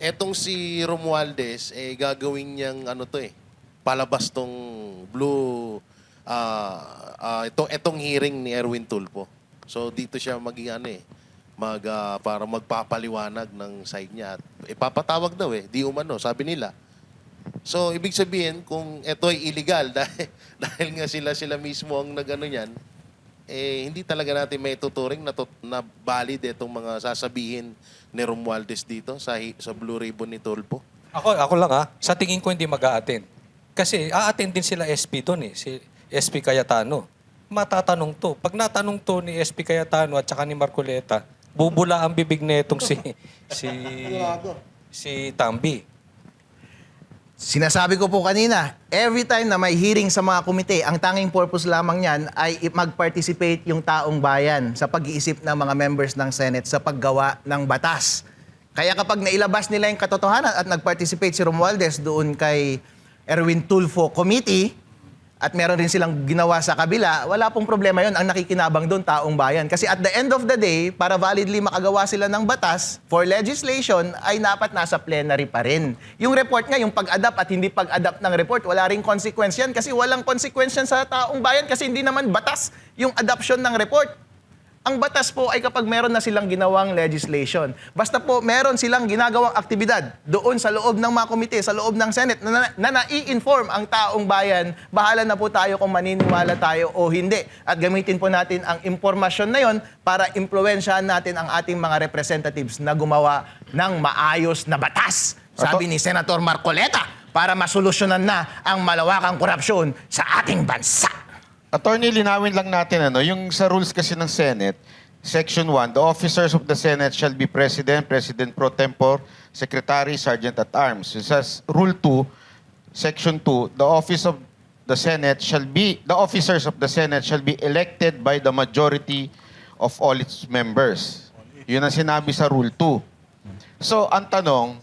etong si Romualdez, gagawin niyang ano to palabas tong blue, etong hearing ni Erwin Tulfo. So dito siya para magpapaliwanag ng side niya. At ipapatawag daw di umano, sabi nila. So ibig sabihin, kung ito ay illegal, dahil nga sila mismo ang nagano niyan, hindi talaga natin may tuturing na valid itong mga sasabihin ni Romualdez dito sa Blue Ribbon ni Tulfo. Ako lang sa tingin ko hindi mag-a-attend. Kasi a-attend din sila SP doon si SP Cayetano. Matatanong to. Pag natanong to ni SP Cayetano at saka ni Marcoleta, bubula ang bibig netong si Tambi. Sinasabi ko po kanina, every time na may hearing sa mga komite, ang tanging purpose lamang niyan ay mag-participate yung taong bayan sa pag-iisip ng mga members ng Senate sa paggawa ng batas. Kaya kapag nailabas nila yung katotohanan at nag-participate si Romualdez doon kay Erwin Tulfo Committee, at meron rin silang ginawa sa kabila, wala pong problema yon. Ang nakikinabang doon, taong bayan. Kasi at the end of the day, para validly makagawa sila ng batas for legislation, ay dapat nasa plenary pa rin. Yung report nga, yung pag-adapt at hindi pag-adapt ng report, wala ring consequence yan kasi walang consequence yan sa taong bayan kasi hindi naman batas yung adoption ng report. Ang batas po ay kapag meron na silang ginawang legislation. Basta po meron silang ginagawang aktibidad doon sa loob ng mga komite, sa loob ng Senate, na nai-inform ang taong bayan, bahala na po tayo kung maniniwala tayo o hindi. At gamitin po natin ang impormasyon na yon para impluwensyahan natin ang ating mga representatives na gumawa ng maayos na batas. Sabi ni Senator Marcoleta, para masolusyonan na ang malawakang korupsyon sa ating bansa. Attorney, linawin lang natin yung sa rules kasi ng Senate, Section 1, the officers of the Senate shall be President, President pro tempore, Secretary, Sergeant at Arms. It says Rule 2, Section 2, the officers of the Senate shall be elected by the majority of all its members. Yun ang sinabi sa Rule 2. So, ang tanong,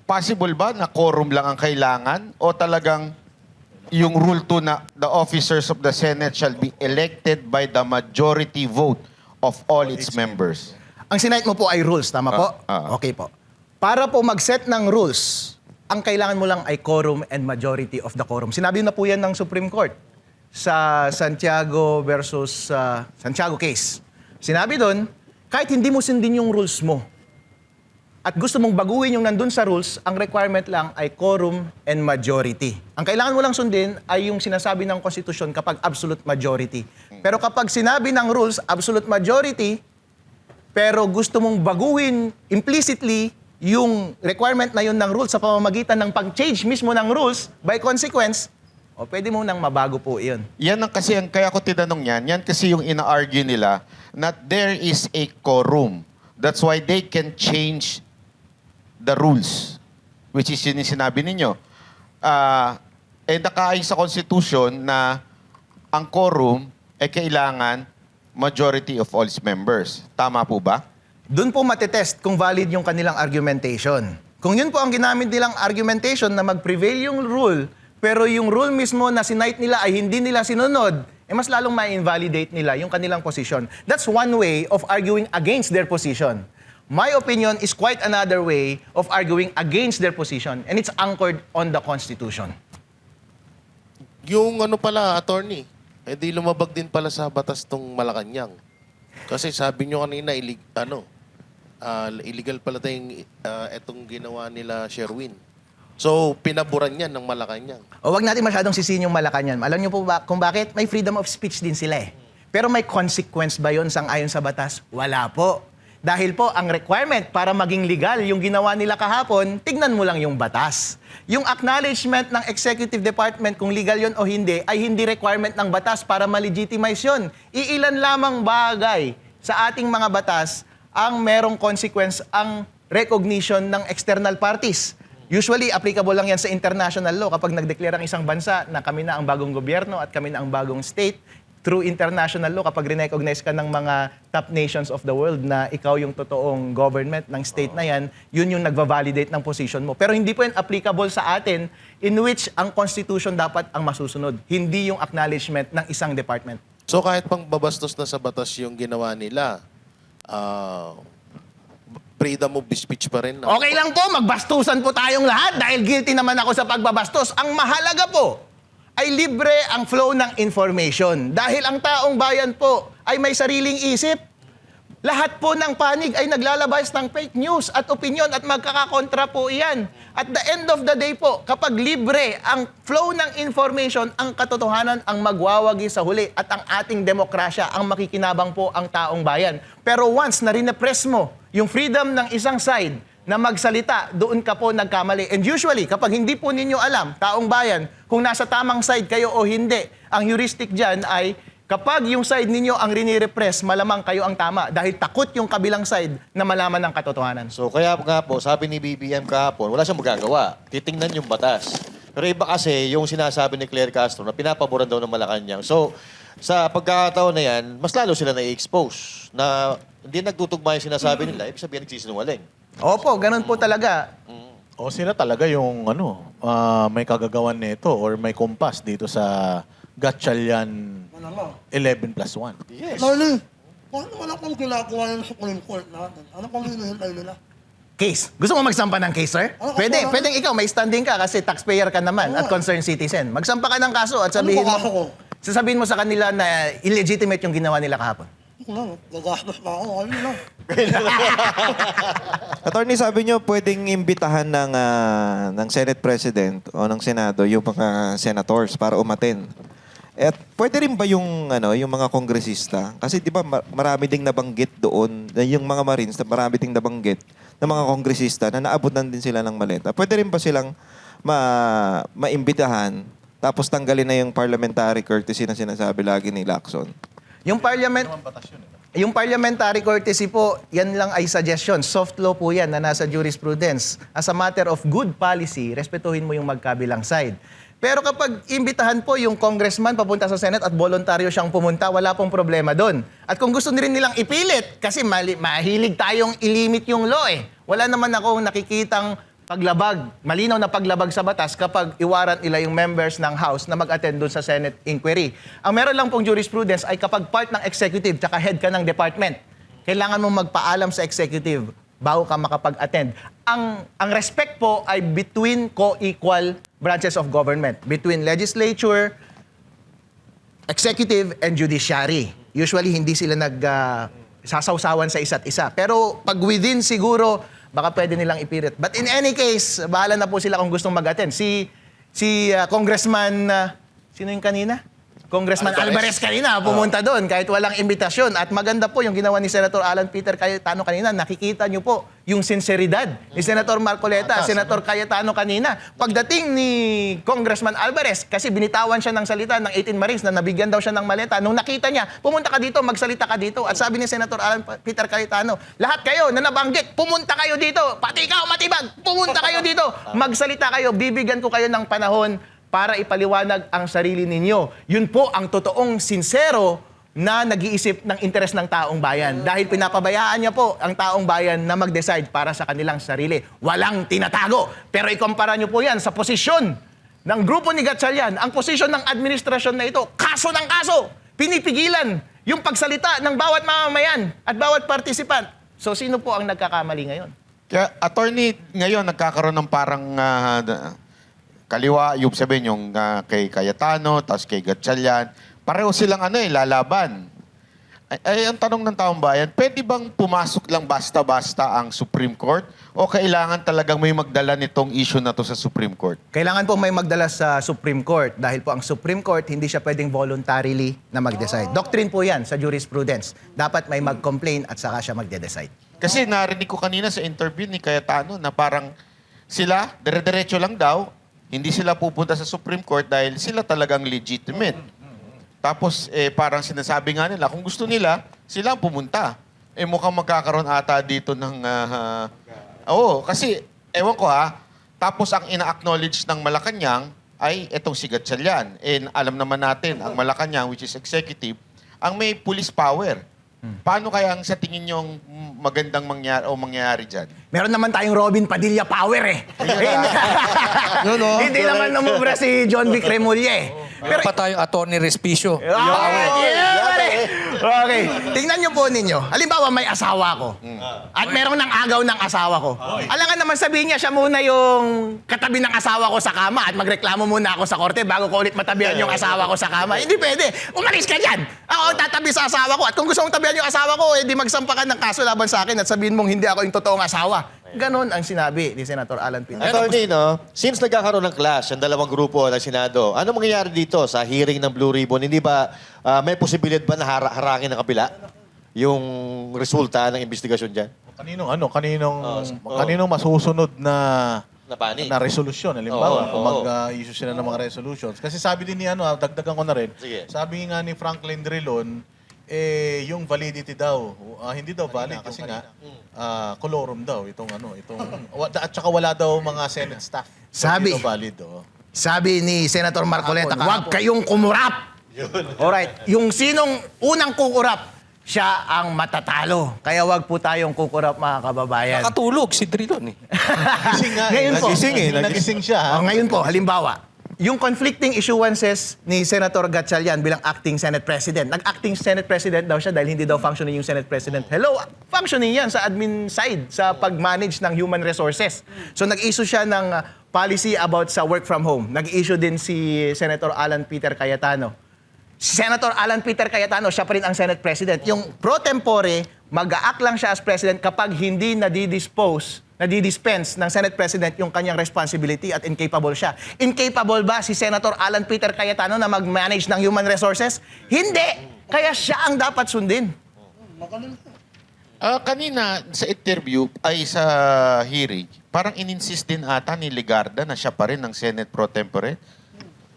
possible ba na quorum lang ang kailangan o talagang yung Rule 2 na the officers of the Senate shall be elected by the majority vote of all its members? Ang sinite mo po ay rules, tama po? Okay po. Para po mag-set ng rules, ang kailangan mo lang ay quorum and majority of the quorum. Sinabi na po yan ng Supreme Court sa Santiago versus Santiago case. Sinabi doon, kahit hindi mo sundin yung rules mo, at gusto mong baguhin yung nandun sa rules, ang requirement lang ay quorum and majority. Ang kailangan mo lang sundin ay yung sinasabi ng konstitusyon kapag absolute majority. Pero kapag sinabi ng rules, absolute majority, pero gusto mong baguhin implicitly yung requirement na yun ng rules sa pamamagitan ng pag-change mismo ng rules, by consequence, pwede mo nang mabago po yun. Yan ang kasi, kaya ko tinanong yan kasi yung ina-argue nila na there is a quorum. That's why they can change the rules, which is yun yung sinabi ninyo. Nakaayon sa Constitution na ang quorum ay kailangan majority of all its members. Tama po ba? Doon po matetest kung valid yung kanilang argumentation. Kung yun po ang ginamit nilang argumentation na mag-prevail yung rule, pero yung rule mismo na sinite nila ay hindi nila sinunod, mas lalong ma-invalidate nila yung kanilang position. That's one way of arguing against their position. My opinion is quite another way of arguing against their position, and it's anchored on the Constitution. Yung pala, attorney, di lumabag din pala sa batas tong Malacanang. Kasi sabi nyo kanina, illegal pala tayong etong ginawa nila Sherwin. So, pinaburan yan ng Malacanang. O wag natin masyadong sisihin yung Malacanang. Alam niyo po ba kung bakit? May freedom of speech din sila eh. Pero may consequence ba yun sang-ayon sa batas? Wala po. Dahil po, ang requirement para maging legal yung ginawa nila kahapon, tignan mo lang yung batas. Yung acknowledgement ng Executive Department kung legal yun o hindi, ay hindi requirement ng batas para ma-legitimize yun. Iilan lamang bagay sa ating mga batas ang merong consequence, ang recognition ng external parties. Usually, applicable lang yan sa international law kapag nag-declare ang isang bansa na kami na ang bagong gobyerno at kami na ang bagong state. Through international law, kapag recognize ka ng mga top nations of the world na ikaw yung totoong government ng state na yan, yun yung nagva-validate ng position mo. Pero hindi po yan applicable sa atin in which ang Constitution dapat ang masusunod, hindi yung acknowledgement ng isang department. So, kahit pang babastos na sa batas yung ginawa nila, freedom of speech pa rin. Okay lang po, magbastusan po tayong lahat dahil guilty naman ako sa pagbabastos. Ang mahalaga po ay libre ang flow ng information. Dahil ang taong bayan po ay may sariling isip. Lahat po ng panig ay naglalabas ng fake news at opinion at magkakakontra po iyan. At the end of the day po, kapag libre ang flow ng information, ang katotohanan ang magwawagi sa huli at ang ating demokrasya ang makikinabang po ang taong bayan. Pero once na rinepress mo yung freedom ng isang side na magsalita, doon ka po nagkamali. And usually, kapag hindi po ninyo alam, taong bayan, kung nasa tamang side kayo o hindi, ang heuristic dyan ay kapag yung side ninyo ang rinirepress, malamang kayo ang tama dahil takot yung kabilang side na malaman ng katotohanan. So kaya nga po, sabi ni BBM kahapon, wala siyang magagawa. Titingnan yung batas. Pero iba kasi yung sinasabi ni Claire Castro na pinapaboran daw ng Malacanang. So sa pagkakataon na yan, mas lalo sila na-expose na hindi nagtutugma yung sinasabi nila, ibig sabihin nagsisinungaling. Opo, ganun po talaga. O sila talaga yung may kagagawan nito or may kumpas dito sa Gatchalian 11+1. Yes. Lali, paano wala pang ginagawa yung Supreme Court natin? Ano pang hinihintay nila? Case. Gusto mo magsampa ng case, sir? Pwedeng ikaw, may standing ka kasi taxpayer ka naman at concerned citizen. Magsampa ka ng kaso at sabihin Ano ba kaso ko? sasabihin mo sa kanila na illegitimate yung ginawa nila kahapon. Gagastos na ako. Ano lang. Attorney, sabi nyo, pwedeng imbitahan ng Senate President o ng Senado yung mga senators para umaten. At pwede rin ba yung mga kongresista? Kasi di ba marami ding nabanggit doon, yung mga Marines, marami ding nabanggit ng mga kongresista na naabutan din sila ng maleta. Pwede rin ba silang maimbitahan tapos tanggalin na yung parliamentary courtesy na sinasabi lagi ni Lacson? Yung parliamentary courtesy po, yan lang ay suggestion. Soft law po yan na nasa jurisprudence. As a matter of good policy, respetuhin mo yung magkabilang side. Pero kapag imbitahan po yung congressman papunta sa Senate at voluntaryo siyang pumunta, wala pong problema doon. At kung gusto rin nilang ipilit, kasi mahilig tayong ilimit yung law eh. Wala naman akong nakikitang paglabag, malinaw na paglabag sa batas kapag iwaran nila yung members ng House na mag-attend doon sa Senate inquiry. Ang meron lang pong jurisprudence ay kapag part ng executive tsaka head ka ng department, kailangan mong magpaalam sa executive bago ka makapag-attend. Ang respect po ay between co-equal branches of government, between legislature, executive, and judiciary. Usually, hindi sila sasawsawan sa isa't isa. Pero pag within siguro, baka pwede nilang ipirit. But in any case, bahala na po sila kung gustong mag-attend. Si Congressman, sino yung kanina? Congressman Alvarez kanina, pumunta doon kahit walang imbitasyon. At maganda po yung ginawa ni Senator Alan Peter Cayetano kanina. Nakikita niyo po yung sinseridad ni Senator Marcoleta, Senator Cayetano kanina. Pagdating ni Congressman Alvarez, kasi binitawan siya ng salita ng 18 Marines na nabigyan daw siya ng maleta. Nung nakita niya, pumunta ka dito, magsalita ka dito. At sabi ni Senator Alan Peter Cayetano, lahat kayo na nabanggit, pumunta kayo dito. Pati ikaw, Matibag, pumunta kayo dito. Magsalita kayo, bibigyan ko kayo ng panahon para ipaliwanag ang sarili ninyo. Yun po ang totoong sincero na nag-iisip ng interes ng taong bayan. Dahil pinapabayaan niya po ang taong bayan na mag-decide para sa kanilang sarili. Walang tinatago. Pero ikumpara niyo po yan sa posisyon ng grupo ni Gatchalian, ang posisyon ng administrasyon na ito, kaso ng kaso, pinipigilan yung pagsalita ng bawat mamamayan at bawat participant. So sino po ang nagkakamali ngayon? Kaya, attorney, ngayon nagkakaroon ng parang kaliwa, yung sabihin yung kay Cayetano, tapos kay Gatchalian. Pareho silang lalaban. Ay, ang tanong ng taong bayan, pwede bang pumasok lang basta-basta ang Supreme Court? O kailangan talagang may magdala nitong issue na to sa Supreme Court? Kailangan po may magdala sa Supreme Court dahil po ang Supreme Court hindi siya pwedeng voluntarily na mag-decide. Doctrine po yan sa jurisprudence. Dapat may mag-complain at saka siya magde-decide. Kasi narinig ko kanina sa interview ni Cayetano na parang sila, dire-diretso lang daw, hindi sila pupunta sa Supreme Court dahil sila talagang legitimate. Tapos, parang sinasabi nga nila, kung gusto nila, sila ang pumunta. Mukhang magkakaroon ata dito ng... kasi, ewan ko tapos ang ina-acknowledge ng Malacanang ay etong si Gatchalian. Alam naman natin, ang Malacanang, which is executive, ang may police power. Paano kaya ang sa tingin nyo magandang mangyayari dyan? Meron naman tayong Robin Padilla power eh. Hindi naman namubra si John Vic Remulla. Meron pa tayong Attorney Respicio. Okay. Tingnan niyo po ninyo. Halimbawa, may asawa ko. At merong nang agaw ng asawa ko. Alangan naman sabihin niya siya muna yung katabi ng asawa ko sa kama at magreklamo muna ako sa korte bago ko ulit matabihan yung asawa ko sa kama. Hindi pwede. Umalis ka dyan. Ako tatabi sa asawa ko. At kung gusto mong tabihan yung asawa ko, di magsampakan ng kaso laban sa akin at sabihin mong hindi ako yung totoong asawa. Ganon ang sinabi ni Senator Alan Peter. Attorney, since nagkakaroon ng clash ang dalawang grupo ng Senado, ano mangyayari dito sa hearing ng Blue Ribbon? Hindi ba may posibilidad ba na harangin ng kabila yung resulta ng investigasyon dyan? Kaninong masusunod na Napani. na resolusyon. Halimbawa, kung mag-issue sila ng mga resolutions. Kasi sabi din ni dagdagan ko na rin, Sige. sabi nga ni Franklin Drilon, yung validity daw, hindi daw valid kasi nga colorum daw at saka wala daw mga Senate staff. So, Sabi. hindi daw valid. Sabi ni Senator Marcoleta, huwag kayong kumurap. Alright. Yung sinong unang kukurap, siya ang matatalo. Kaya wag po tayong kukurap, mga kababayan. Nakatulog si Drilon eh. Nagising nga. Ngayon po. Nagising siya. Ngayon po, halimbawa, yung conflicting issuances ni Senator Gatchalian bilang acting Senate President. Nag-acting Senate President daw siya dahil hindi daw functioning yung Senate President. Hello, functioning yan sa admin side, sa pag-manage ng human resources. So nag-issue siya ng policy about sa work from home. Nag-issue din si Senator Alan Peter Cayetano. Si Senator Alan Peter Cayetano, siya pa rin ang Senate President. Yung pro tempore, mag-a-act lang siya as President kapag hindi nadidispense ng Senate President yung kanyang responsibility at incapable siya. Incapable ba si Senator Alan Peter Cayetano na mag-manage ng human resources? Hindi! Kaya siya ang dapat sundin. Magaling siya. Kanina sa interview ay sa hearing, parang in-insist din ata ni Legarda na siya pa rin ang Senate pro tempore.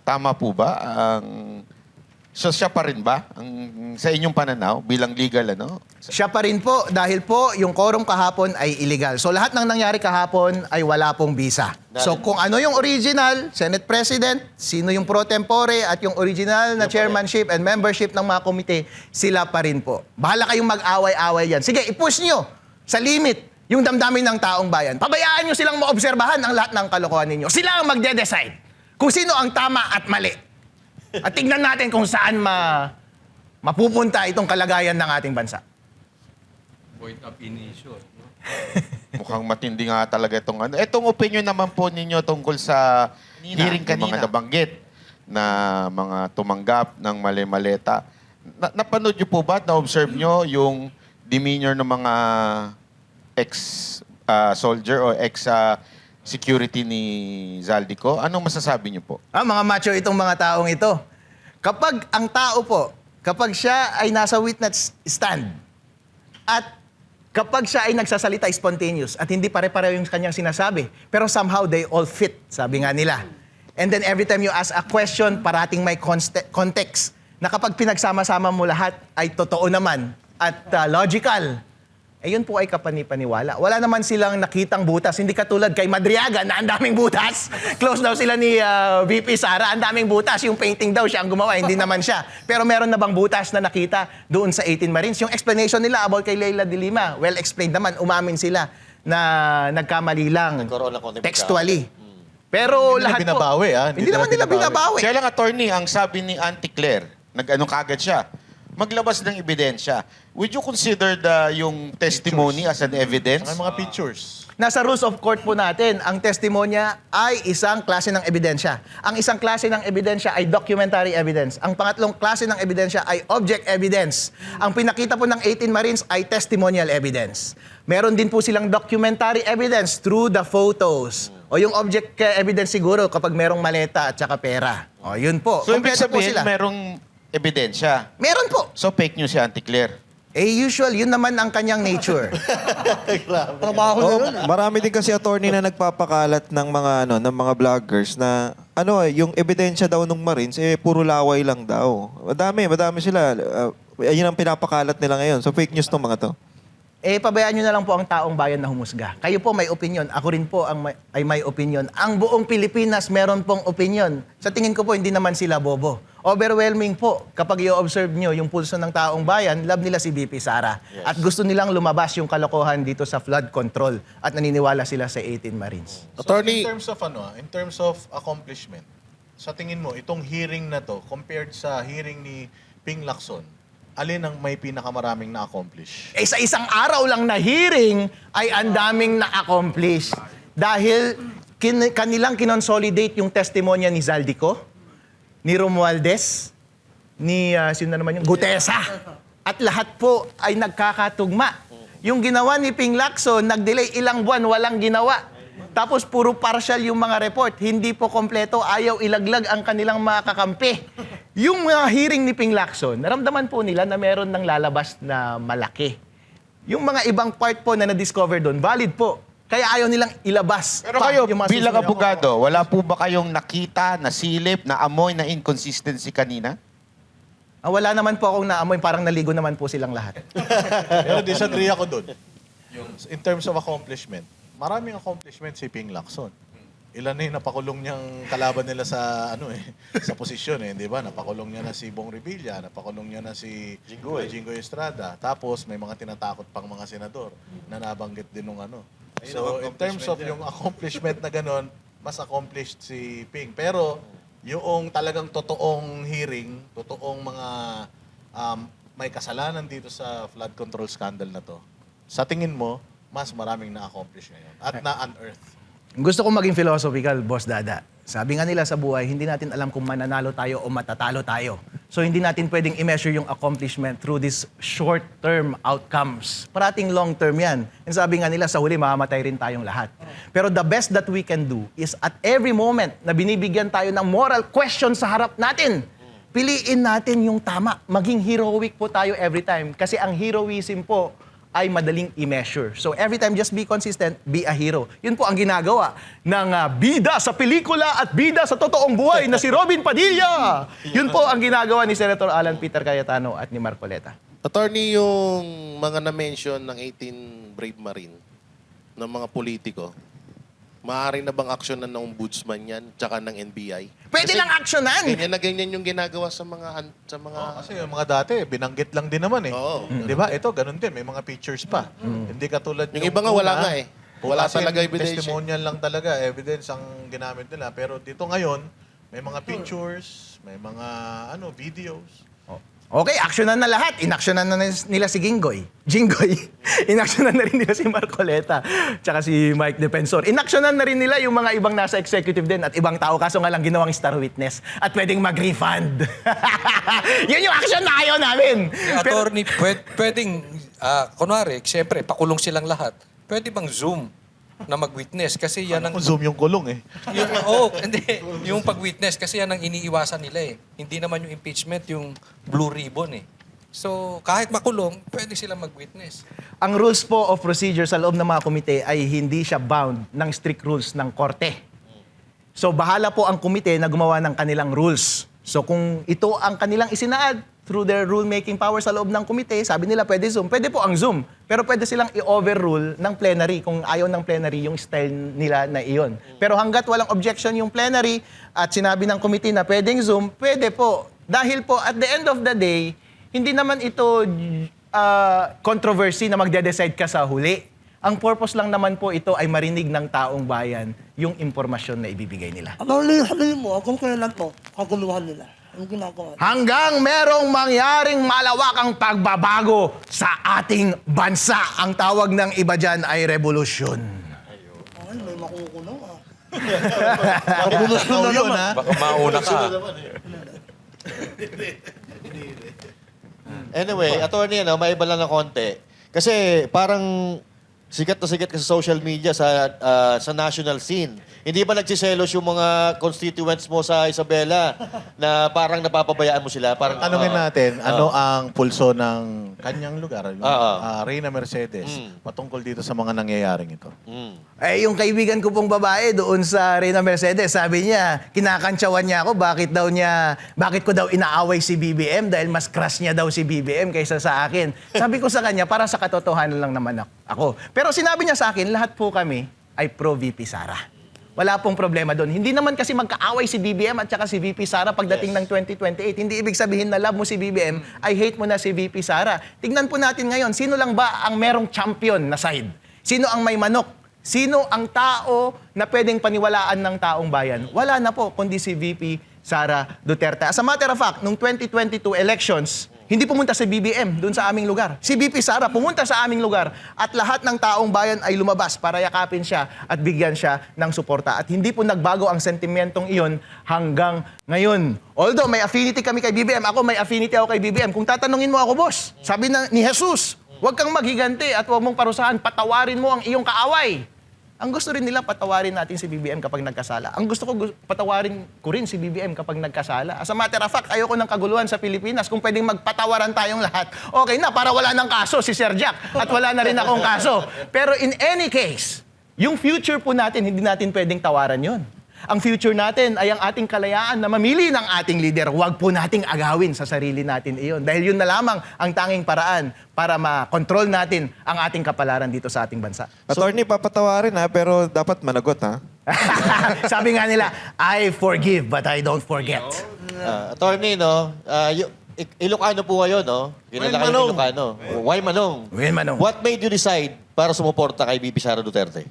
Tama po ba? So siya pa rin ba sa inyong pananaw bilang legal ano? Siya pa rin po dahil po yung quorum kahapon ay illegal. So lahat ng nangyari kahapon ay wala pong visa. So kung ano yung original, Senate President, sino yung pro tempore at yung original na chairmanship and membership ng mga komite, sila pa rin po. Bahala kayong mag-away-away yan. Sige, i-push nyo sa limit yung damdamin ng taong bayan. Pabayaan nyo silang maobserbahan ang lahat ng kalokohan ninyo. Sila ang magde-decide kung sino ang tama at mali. At tignan natin kung saan mapupunta itong kalagayan ng ating bansa. Point of initial. Mukhang matindi nga talaga itong ano. Itong opinion naman po ninyo tungkol sa hearing kanina. Yung mga nabanggit na mga tumanggap ng mali-maleta. Napanood nyo po ba at na-observe nyo yung demeanor ng mga ex-soldier o ex-security ni Zaldico? Anong masasabi nyo po? Mga macho itong mga taong ito. Kapag ang tao po, kapag siya ay nasa witness stand at kapag siya ay nagsasalita spontaneous at hindi pare-pareho yung kanyang sinasabi, pero somehow they all fit, sabi nga nila. And then every time you ask a question, parating may context na kapag pinagsama-sama mo lahat ay totoo naman at logical. Eh yun po ay kapanipaniwala. Wala naman silang nakitang butas. Hindi katulad kay Madriaga na ang daming butas. Close daw sila ni VP Sara, ang daming butas. Yung painting daw siya ang gumawa, hindi naman siya. Pero meron na bang butas na nakita doon sa 18 Marines? Yung explanation nila about kay Leila de Lima, well explained naman, umamin sila na nagkamali lang Nagkaroon ng konting textually. Pero Hindi nila lahat binabawi, po, ah. hindi naman nila binabawi. Kaya lang, attorney, ang sabi ni Auntie Claire, nag-ano kagad siya, maglabas ng ebidensya. Would you consider yung testimony as an evidence? Ang mga pictures. Nasa rules of court po natin, ang testimonya ay isang klase ng ebidensya. Ang isang klase ng ebidensya ay documentary evidence. Ang pangatlong klase ng ebidensya ay object evidence. Ang pinakita po ng 18 Marines ay testimonial evidence. Meron din po silang documentary evidence through the photos. O yung object evidence siguro kapag merong maleta at saka pera. O yun po. So, ibig Kompleto po sabihin, sila. merong ebidensya. Meron po. So, fake news si Auntie Claire. Usual, yun naman ang kanyang nature. Trabaho Oh, nila. marami din kasi attorney na nagpapakalat ng mga vloggers na yung ebidensya daw ng Marines puro laway lang daw. Madami sila. Ayun ang pinapakalat nila ngayon. So fake news tong mga to. Pabayaan nyo na lang po ang taong bayan na humusga. Kayo po may opinion, ako rin po ay may opinion. Ang buong Pilipinas meron pong opinion. Sa tingin ko po, hindi naman sila bobo. Overwhelming po. Kapag i-observe nyo yung pulso ng taong bayan, love nila si VP Sara. Yes. At gusto nilang lumabas yung kalokohan dito sa flood control. At naniniwala sila sa 18 Marines. Attorney, So in terms of accomplishment, sa tingin mo, itong hearing na to, compared sa hearing ni Ping Lacson, alin ang may pinakamaraming na-accomplish? Sa isang araw lang na hearing, ay ang daming na-accomplish. Dahil kanilang kinonsolidate yung testimonya ni Zaldico, ni Romualdez, ni sino na naman yung Gutesa. At lahat po ay nagkakatugma. Yung ginawa ni Ping Lacson, nag-delay ilang buwan, walang ginawa. Tapos puro partial yung mga report. Hindi po kompleto, ayaw ilaglag ang kanilang mga kakampi. Yung hearing ni Ping Lacson, naramdaman po nila na meron ng lalabas na malaki. Yung mga ibang part po na na-discover doon, valid po. Kaya ayaw nilang ilabas. Pero pa kayo, yung mga bilang susunod. abogado, wala po ba kayong nakita, nasilip, na amoy, na inconsistency kanina? Wala naman po akong naamoy, parang naligo naman po silang lahat. Pero disagree ako doon. In terms of accomplishment, maraming accomplishment si Ping Lacson. Ilan na yung napakulong niyang kalaban nila sa sa posisyon di ba? Napakulong niya na si Bong Revilla, napakulong niya na si Jinggoy Estrada. Tapos may mga tinatakot pang mga senador na nabanggit din nung So in terms of yung accomplishment na ganon, mas accomplished si Ping. Pero yung talagang totoong hearing, totoong mga may kasalanan dito sa flood control scandal na to, sa tingin mo, mas maraming na-accomplish ngayon at na-unearth. Gusto kong maging philosophical, Boss Dada. Sabi nga nila sa buhay, hindi natin alam kung mananalo tayo o matatalo tayo. So hindi natin pwedeng i-measure yung accomplishment through these short-term outcomes. Parating long-term yan. And sabi nga nila, sa huli, mamamatay rin tayong lahat. Pero the best that we can do is at every moment na binibigyan tayo ng moral question sa harap natin, piliin natin yung tama. Maging heroic po tayo every time. Kasi ang heroism po ay madaling i-measure. So every time, just be consistent, be a hero. Yun po ang ginagawa ng bida sa pelikula at bida sa totoong buhay na si Robin Padilla. Yun po ang ginagawa ni Senator Alan Peter Cayetano at ni Marcoleta. Attorney, yung mga na-mention ng 18 Brave Marine ng mga politiko, maaari na bang aksyonan ng ombudsman yan tsaka ng NBI? Pwede lang aksyonan! Ganyan na ganyan yung ginagawa sa mga... Kasi yung mga dati, binanggit lang din naman eh. Oo. Di ba? Ito, ganun din. May mga pictures pa. Hindi katulad Yung iba nga wala nga eh. Wala Kasi talaga ebidensya. testimonial lang talaga, evidence ang ginamit nila. Pero dito ngayon, may mga pictures, may mga videos. Okay, aksyonan na lahat. Inaksyonan na nila si Jinggoy. Inaksyonan na rin nila si Marcoleta. Tsaka si Mike Defensor. Inaksyonan na rin nila yung mga ibang nasa executive din at ibang tao. Kaso nga lang ginawang star witness. At pwedeng mag-refund. Yun yung aksyon na ayaw namin. Attorney, pwedeng, kunwari, siyempre, pakulong silang lahat. Pwede bang Zoom na mag-witness? Kasi yan ang... Kung zoom yung kulong eh. Hindi. Yung pag-witness, kasi yan ang iniiwasan nila eh. Hindi naman yung impeachment, yung blue ribbon eh. So, kahit makulong, pwede silang mag-witness. Ang rules po of procedure sa loob ng mga komite ay hindi siya bound ng strict rules ng korte. So, bahala po ang komite na gumawa ng kanilang rules. So, kung ito ang kanilang isinaad through their rule-making power sa loob ng komite, sabi nila pwede Zoom. Pwede po ang Zoom. Pero pwede silang i-overrule ng plenary kung ayaw ng plenary yung style nila na iyon. Pero hanggat walang objection yung plenary at sinabi ng komite na pwedeng Zoom, pwede po. Dahil po, at the end of the day, hindi naman ito controversy na magde-decide ka sa huli. Ang purpose lang naman po ito ay marinig ng taong bayan yung impormasyon na ibibigay nila. Sabihin mo, kung kailan to, kaguluhan nila. Ang ginagawa. Hanggang merong mangyaring malawakang pagbabago sa ating bansa. Ang tawag ng iba dyan ay revolusyon. Ay, may makukunaw ah. Revolusyon na Yun, naman. ha? Baka mauna ka. Anyway, attorney, maiba lang ng konti. Kasi parang sikat na sikat ka sa social media, sa national scene. Hindi ba nagsiselos yung mga constituents mo sa Isabela na parang napapabayaan mo sila? Parang, Tanungin natin, ano ang pulso ng kanyang lugar, yung Reyna Mercedes, patungkol dito sa mga nangyayaring ito? Eh, yung kaibigan ko pong babae doon sa Reyna Mercedes, sabi niya, kinakantsawan niya ako, bakit ko daw inaaway si BBM dahil mas crush niya daw si BBM kaysa sa akin. Sabi ko sa kanya, para sa katotohanan lang naman ako. Pero sinabi niya sa akin, lahat po kami ay pro-VP Sara. Wala pong problema doon. Hindi naman kasi magkaaway si BBM at saka si VP Sara pagdating ng 2028. Hindi ibig sabihin na love mo si BBM, ay hate mo na si VP Sara. Tignan po natin ngayon, sino lang ba ang merong champion na side? Sino ang may manok? Sino ang tao na pwedeng paniwalaan ng taong bayan? Wala na po, kundi si VP Sara Duterte. As a matter of fact, nung 2022 elections, hindi pumunta si BBM doon sa aming lugar. Si VP Sara pumunta sa aming lugar at lahat ng taong bayan ay lumabas para yakapin siya at bigyan siya ng suporta. At hindi po nagbago ang sentimentong iyon hanggang ngayon. Although may affinity kami kay BBM, ako may affinity ako kay BBM. Kung tatanungin mo ako, boss, sabi ni Jesus, huwag kang maghiganti at huwag mong parusahan, patawarin mo ang iyong kaaway. Ang gusto rin nila, patawarin natin si BBM kapag nagkasala. Ang gusto ko, patawarin ko rin si BBM kapag nagkasala. As a matter of fact, ayoko ng kaguluhan sa Pilipinas. Kung pwedeng magpatawaran tayong lahat, okay na, para wala ng kaso si Sir Jack at wala na rin akong kaso. Pero in any case, yung future po natin, hindi natin pwedeng tawaran yun. Ang future natin ay ang ating kalayaan na mamili ng ating leader. Huwag po nating agawin sa sarili natin iyon. Dahil yun na lamang ang tanging paraan para ma-control natin ang ating kapalaran dito sa ating bansa. Attorney, papatawarin ha, pero dapat managot ha. Sabi nga nila, I forgive but I don't forget. attorney, Ilocano po kayo, no? Kilala kayo ng Ilocano. Why Manong? Why Manong? What made you decide para sumuporta kay VP Sara Duterte?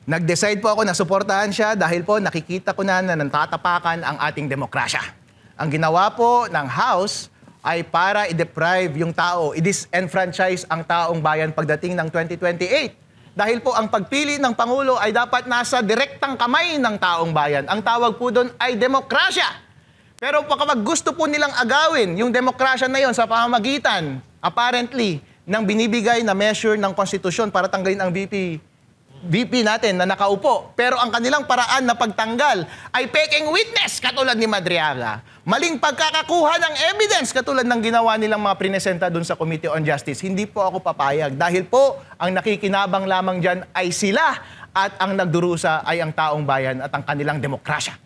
Nag-decide po ako na suportahan siya dahil po nakikita ko na natatapakan ang ating demokrasya. Ang ginawa po ng House ay para i-deprive yung tao, i-disenfranchise ang taong bayan pagdating ng 2028. Dahil po ang pagpili ng Pangulo ay dapat nasa direktang kamay ng taong bayan. Ang tawag po doon ay demokrasya. Pero kapag gusto po nilang agawin yung demokrasya na yon sa pamamagitan, apparently, ng binibigay na measure ng konstitusyon para tanggalin ang VP natin na nakaupo. Pero ang kanilang paraan na pagtanggal ay peking witness katulad ni Madriaga. Maling pagkakakuha ng evidence katulad ng ginawa nilang mga prinesenta dun sa Committee on Justice. Hindi po ako papayag dahil po ang nakikinabang lamang dyan ay sila at ang nagdurusa ay ang taong bayan at ang kanilang demokrasya.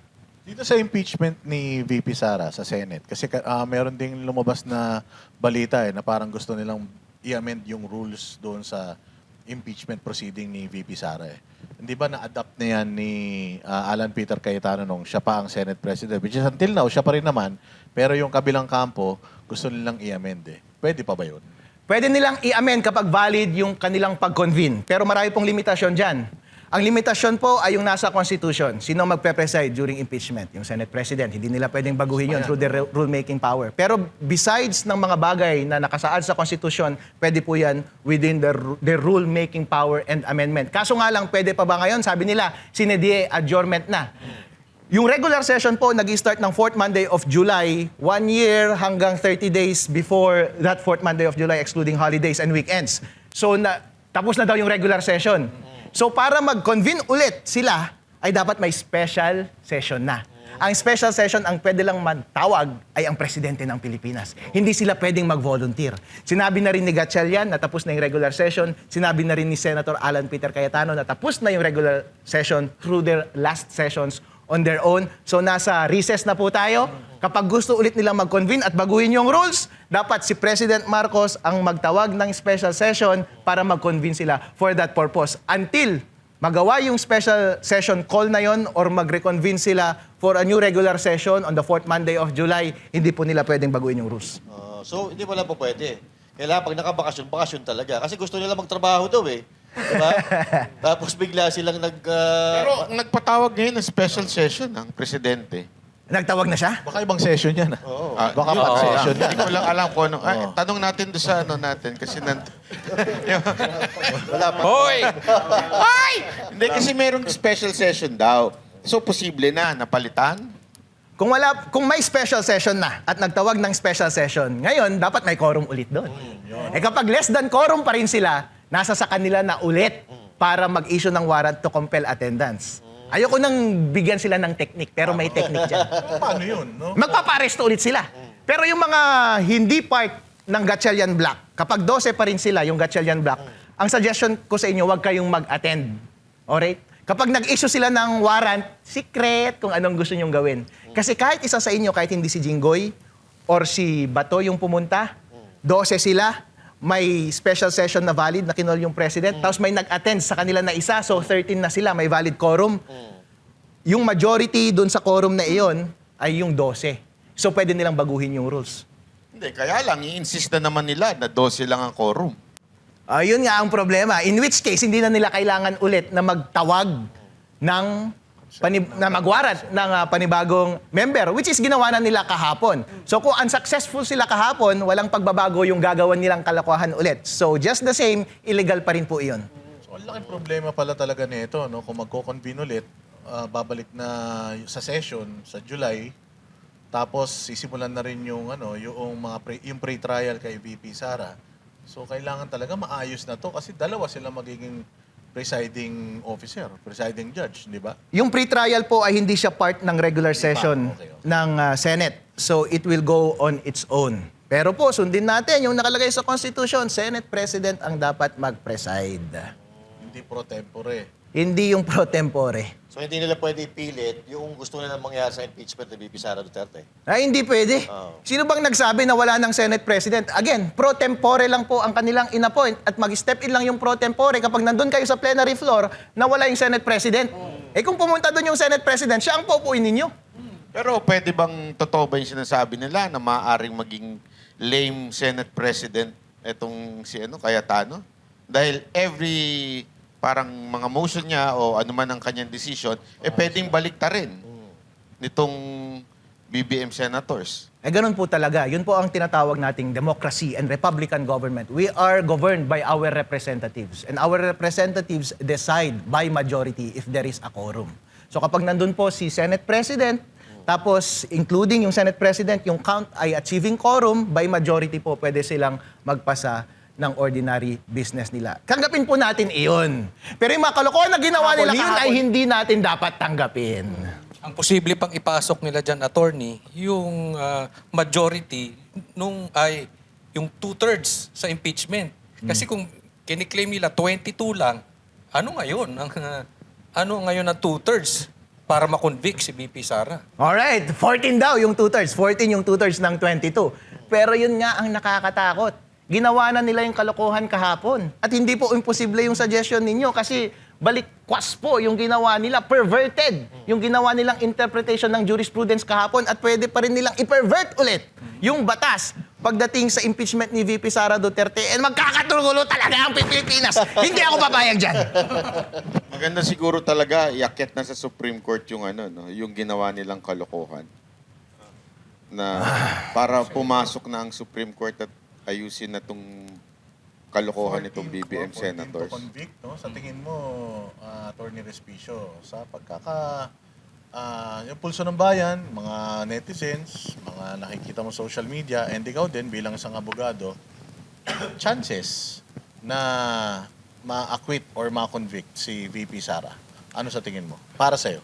Dito sa impeachment ni VP Sara sa Senate, kasi meron ding lumabas na balita na parang gusto nilang i-amend yung rules doon sa impeachment proceeding ni VP Sara. Hindi ba na-adapt na yan ni Alan Peter Cayetano nung siya pa ang Senate President? Which is until now, siya pa rin naman, pero yung kabilang kampo, gusto nilang i-amend Pwede pa ba yun? Pwede nilang i-amend kapag valid yung kanilang pag-convene. Pero marami pong limitasyon dyan. Ang limitasyon po ay yung nasa Constitution. Sino magpe-preside during impeachment? Yung Senate President. Hindi nila pwedeng baguhin yun through their rulemaking power. Pero besides ng mga bagay na nakasaad sa Constitution, pwede po yan within their rulemaking power and amendment. Kaso nga lang, pwede pa ba ngayon? Sabi nila, sinedie adjournment na. Yung regular session po, nag-start ng 4th Monday of July, 1 year hanggang 30 days before that 4th Monday of July, excluding holidays and weekends. So, tapos na daw yung regular session. So para mag-convene ulit sila, ay dapat may special session na. Ang special session, ang pwede lang matawag ay ang presidente ng Pilipinas. Hindi sila pwedeng mag-volunteer. Sinabi na rin ni Gatchalian na tapos na yung regular session. Sinabi na rin ni Senator Alan Peter Cayetano na tapos na yung regular session through their last sessions on their own. So nasa recess na po tayo. Kapag gusto ulit nilang mag-convene at baguhin yung rules, dapat si President Marcos ang magtawag ng special session para mag-convene sila for that purpose. Until magawa yung special session call na yon or mag-reconvene sila for a new regular session on the 4th Monday of July, hindi po nila pwedeng baguhin yung rules. So, hindi mo lang po pwede. Kailangan pag nakabakasyon, bakasyon talaga. Kasi gusto nila magtrabaho daw Diba? Tapos bigla silang Pero nagpatawag ngayon ng special session ang presidente. Nagtawag na siya? Baka ibang session yan. Baka yun, session yan. Hindi ko lang alam kung ano. Tanong natin doon sa ano natin kasi Wala pa. Hoy! Ay! Hindi kasi merong special session daw. So posible na napalitan. Kung may special session na at nagtawag ng special session, ngayon dapat may quorum ulit doon. Kapag less than quorum pa rin sila, nasa sa kanila na ulit para mag-issue ng warrant to compel attendance. Ayoko nang bigyan sila ng technique, pero may technique dyan. Paano yun? No? Magpaparesto ulit sila. Pero yung mga hindi part ng Gatchalian Block, kapag 12 pa rin sila, yung Gatchalian Block, ang suggestion ko sa inyo, huwag kayong mag-attend. Alright? Kapag nag-issue sila ng warrant, secret kung anong gusto nyong gawin. Kasi kahit isa sa inyo, kahit hindi si Jinggoy or si Bato yung pumunta, 12 sila, may special session na valid na kinol yung president, tapos may nag-attend sa kanila na isa, so 13 na sila, may valid quorum. Yung majority dun sa quorum na iyon ay yung 12. So pwede nilang baguhin yung rules. Hindi, kaya lang, i-insist na naman nila na 12 lang ang quorum. Yun nga ang problema. In which case, hindi na nila kailangan ulit na magtawag ng na magwarat ng panibagong member, which is ginawa na nila kahapon. So kung unsuccessful sila kahapon, walang pagbabago yung gagawan nilang kalokohan ulit. So just the same, illegal pa rin po iyon. So, ang laking problema pala talaga nito, no? Kung magko-convene ulit, babalik na sa session sa July, tapos sisimulan na rin yung yung yung pre-trial kay VP Sara. So kailangan talaga maayos na to kasi dalawa sila magiging presiding officer, presiding judge, di ba? Yung pre-trial po ay hindi siya part ng regular session Okay. ng Senate. So it will go on its own. Pero po, sundin natin yung nakalagay sa Constitution, Senate President ang dapat mag-preside. Hindi pro tempore. Hindi yung pro tempore. So, hindi nila pwede ipilit yung gusto nila mangyari sa impeachment ni VP Sara Duterte. Ay, hindi pwede. Sino bang nagsabi na wala ng Senate President? Again, pro tempore lang po ang kanilang inappoint at mag-step in lang yung pro tempore kapag nandun kayo sa plenary floor na wala yung Senate President. Kung pumunta doon yung Senate President, siya ang pupuin ninyo. Pero pwede bang totoo ba yung sinasabi nila na maaaring maging lame Senate President itong si Cayetano? Dahil every parang mga motion niya o anuman ang kanyang decision, pwedeng baliktarin nitong BBM senators. Ganun po talaga. Yun po ang tinatawag nating democracy and Republican government. We are governed by our representatives. And our representatives decide by majority if there is a quorum. So kapag nandun po si Senate President, Tapos, including yung Senate President, yung count ay achieving quorum, by majority po, pwede silang magpasa ng ordinary business nila. Tanggapin po natin iyon. Pero yung mga kalokohan na ginawa nila yun ay hindi natin dapat tanggapin. Ang posible pang ipasok nila dyan, attorney, yung majority nung ay yung 2/3 sa impeachment. Kasi kung kiniklaim nila 22 lang, ano ngayon ang 2/3 para makonvict si VP Sara? Alright, 14 daw yung 2/3. 14 yung 2/3 ng 22. Pero yun nga ang nakakatakot. Ginawa na nila yung kalokohan kahapon. At hindi po imposible yung suggestion ninyo kasi balikwas po yung ginawa nila, perverted yung ginawa nilang interpretation ng jurisprudence kahapon at pwede pa rin nilang i-pervert ulit yung batas pagdating sa impeachment ni VP Sara Duterte. And magkakatugulo talaga ang Pilipinas. Hindi ako papayag dyan. Maganda siguro talaga iakyat na sa Supreme Court yung yung ginawa nilang kalokohan. Na para pumasok na ang Supreme Court at ayusin na tong kalokohan nitong BBM senators. To convict, no? Sa tingin mo, Attorney Respicio, sa yung pulso ng bayan, mga netizens, mga nakikita mo social media, and ikaw din bilang isang abogado, chances na ma-acquit or ma-convict si VP Sara. Ano sa tingin mo? Para sa'yo.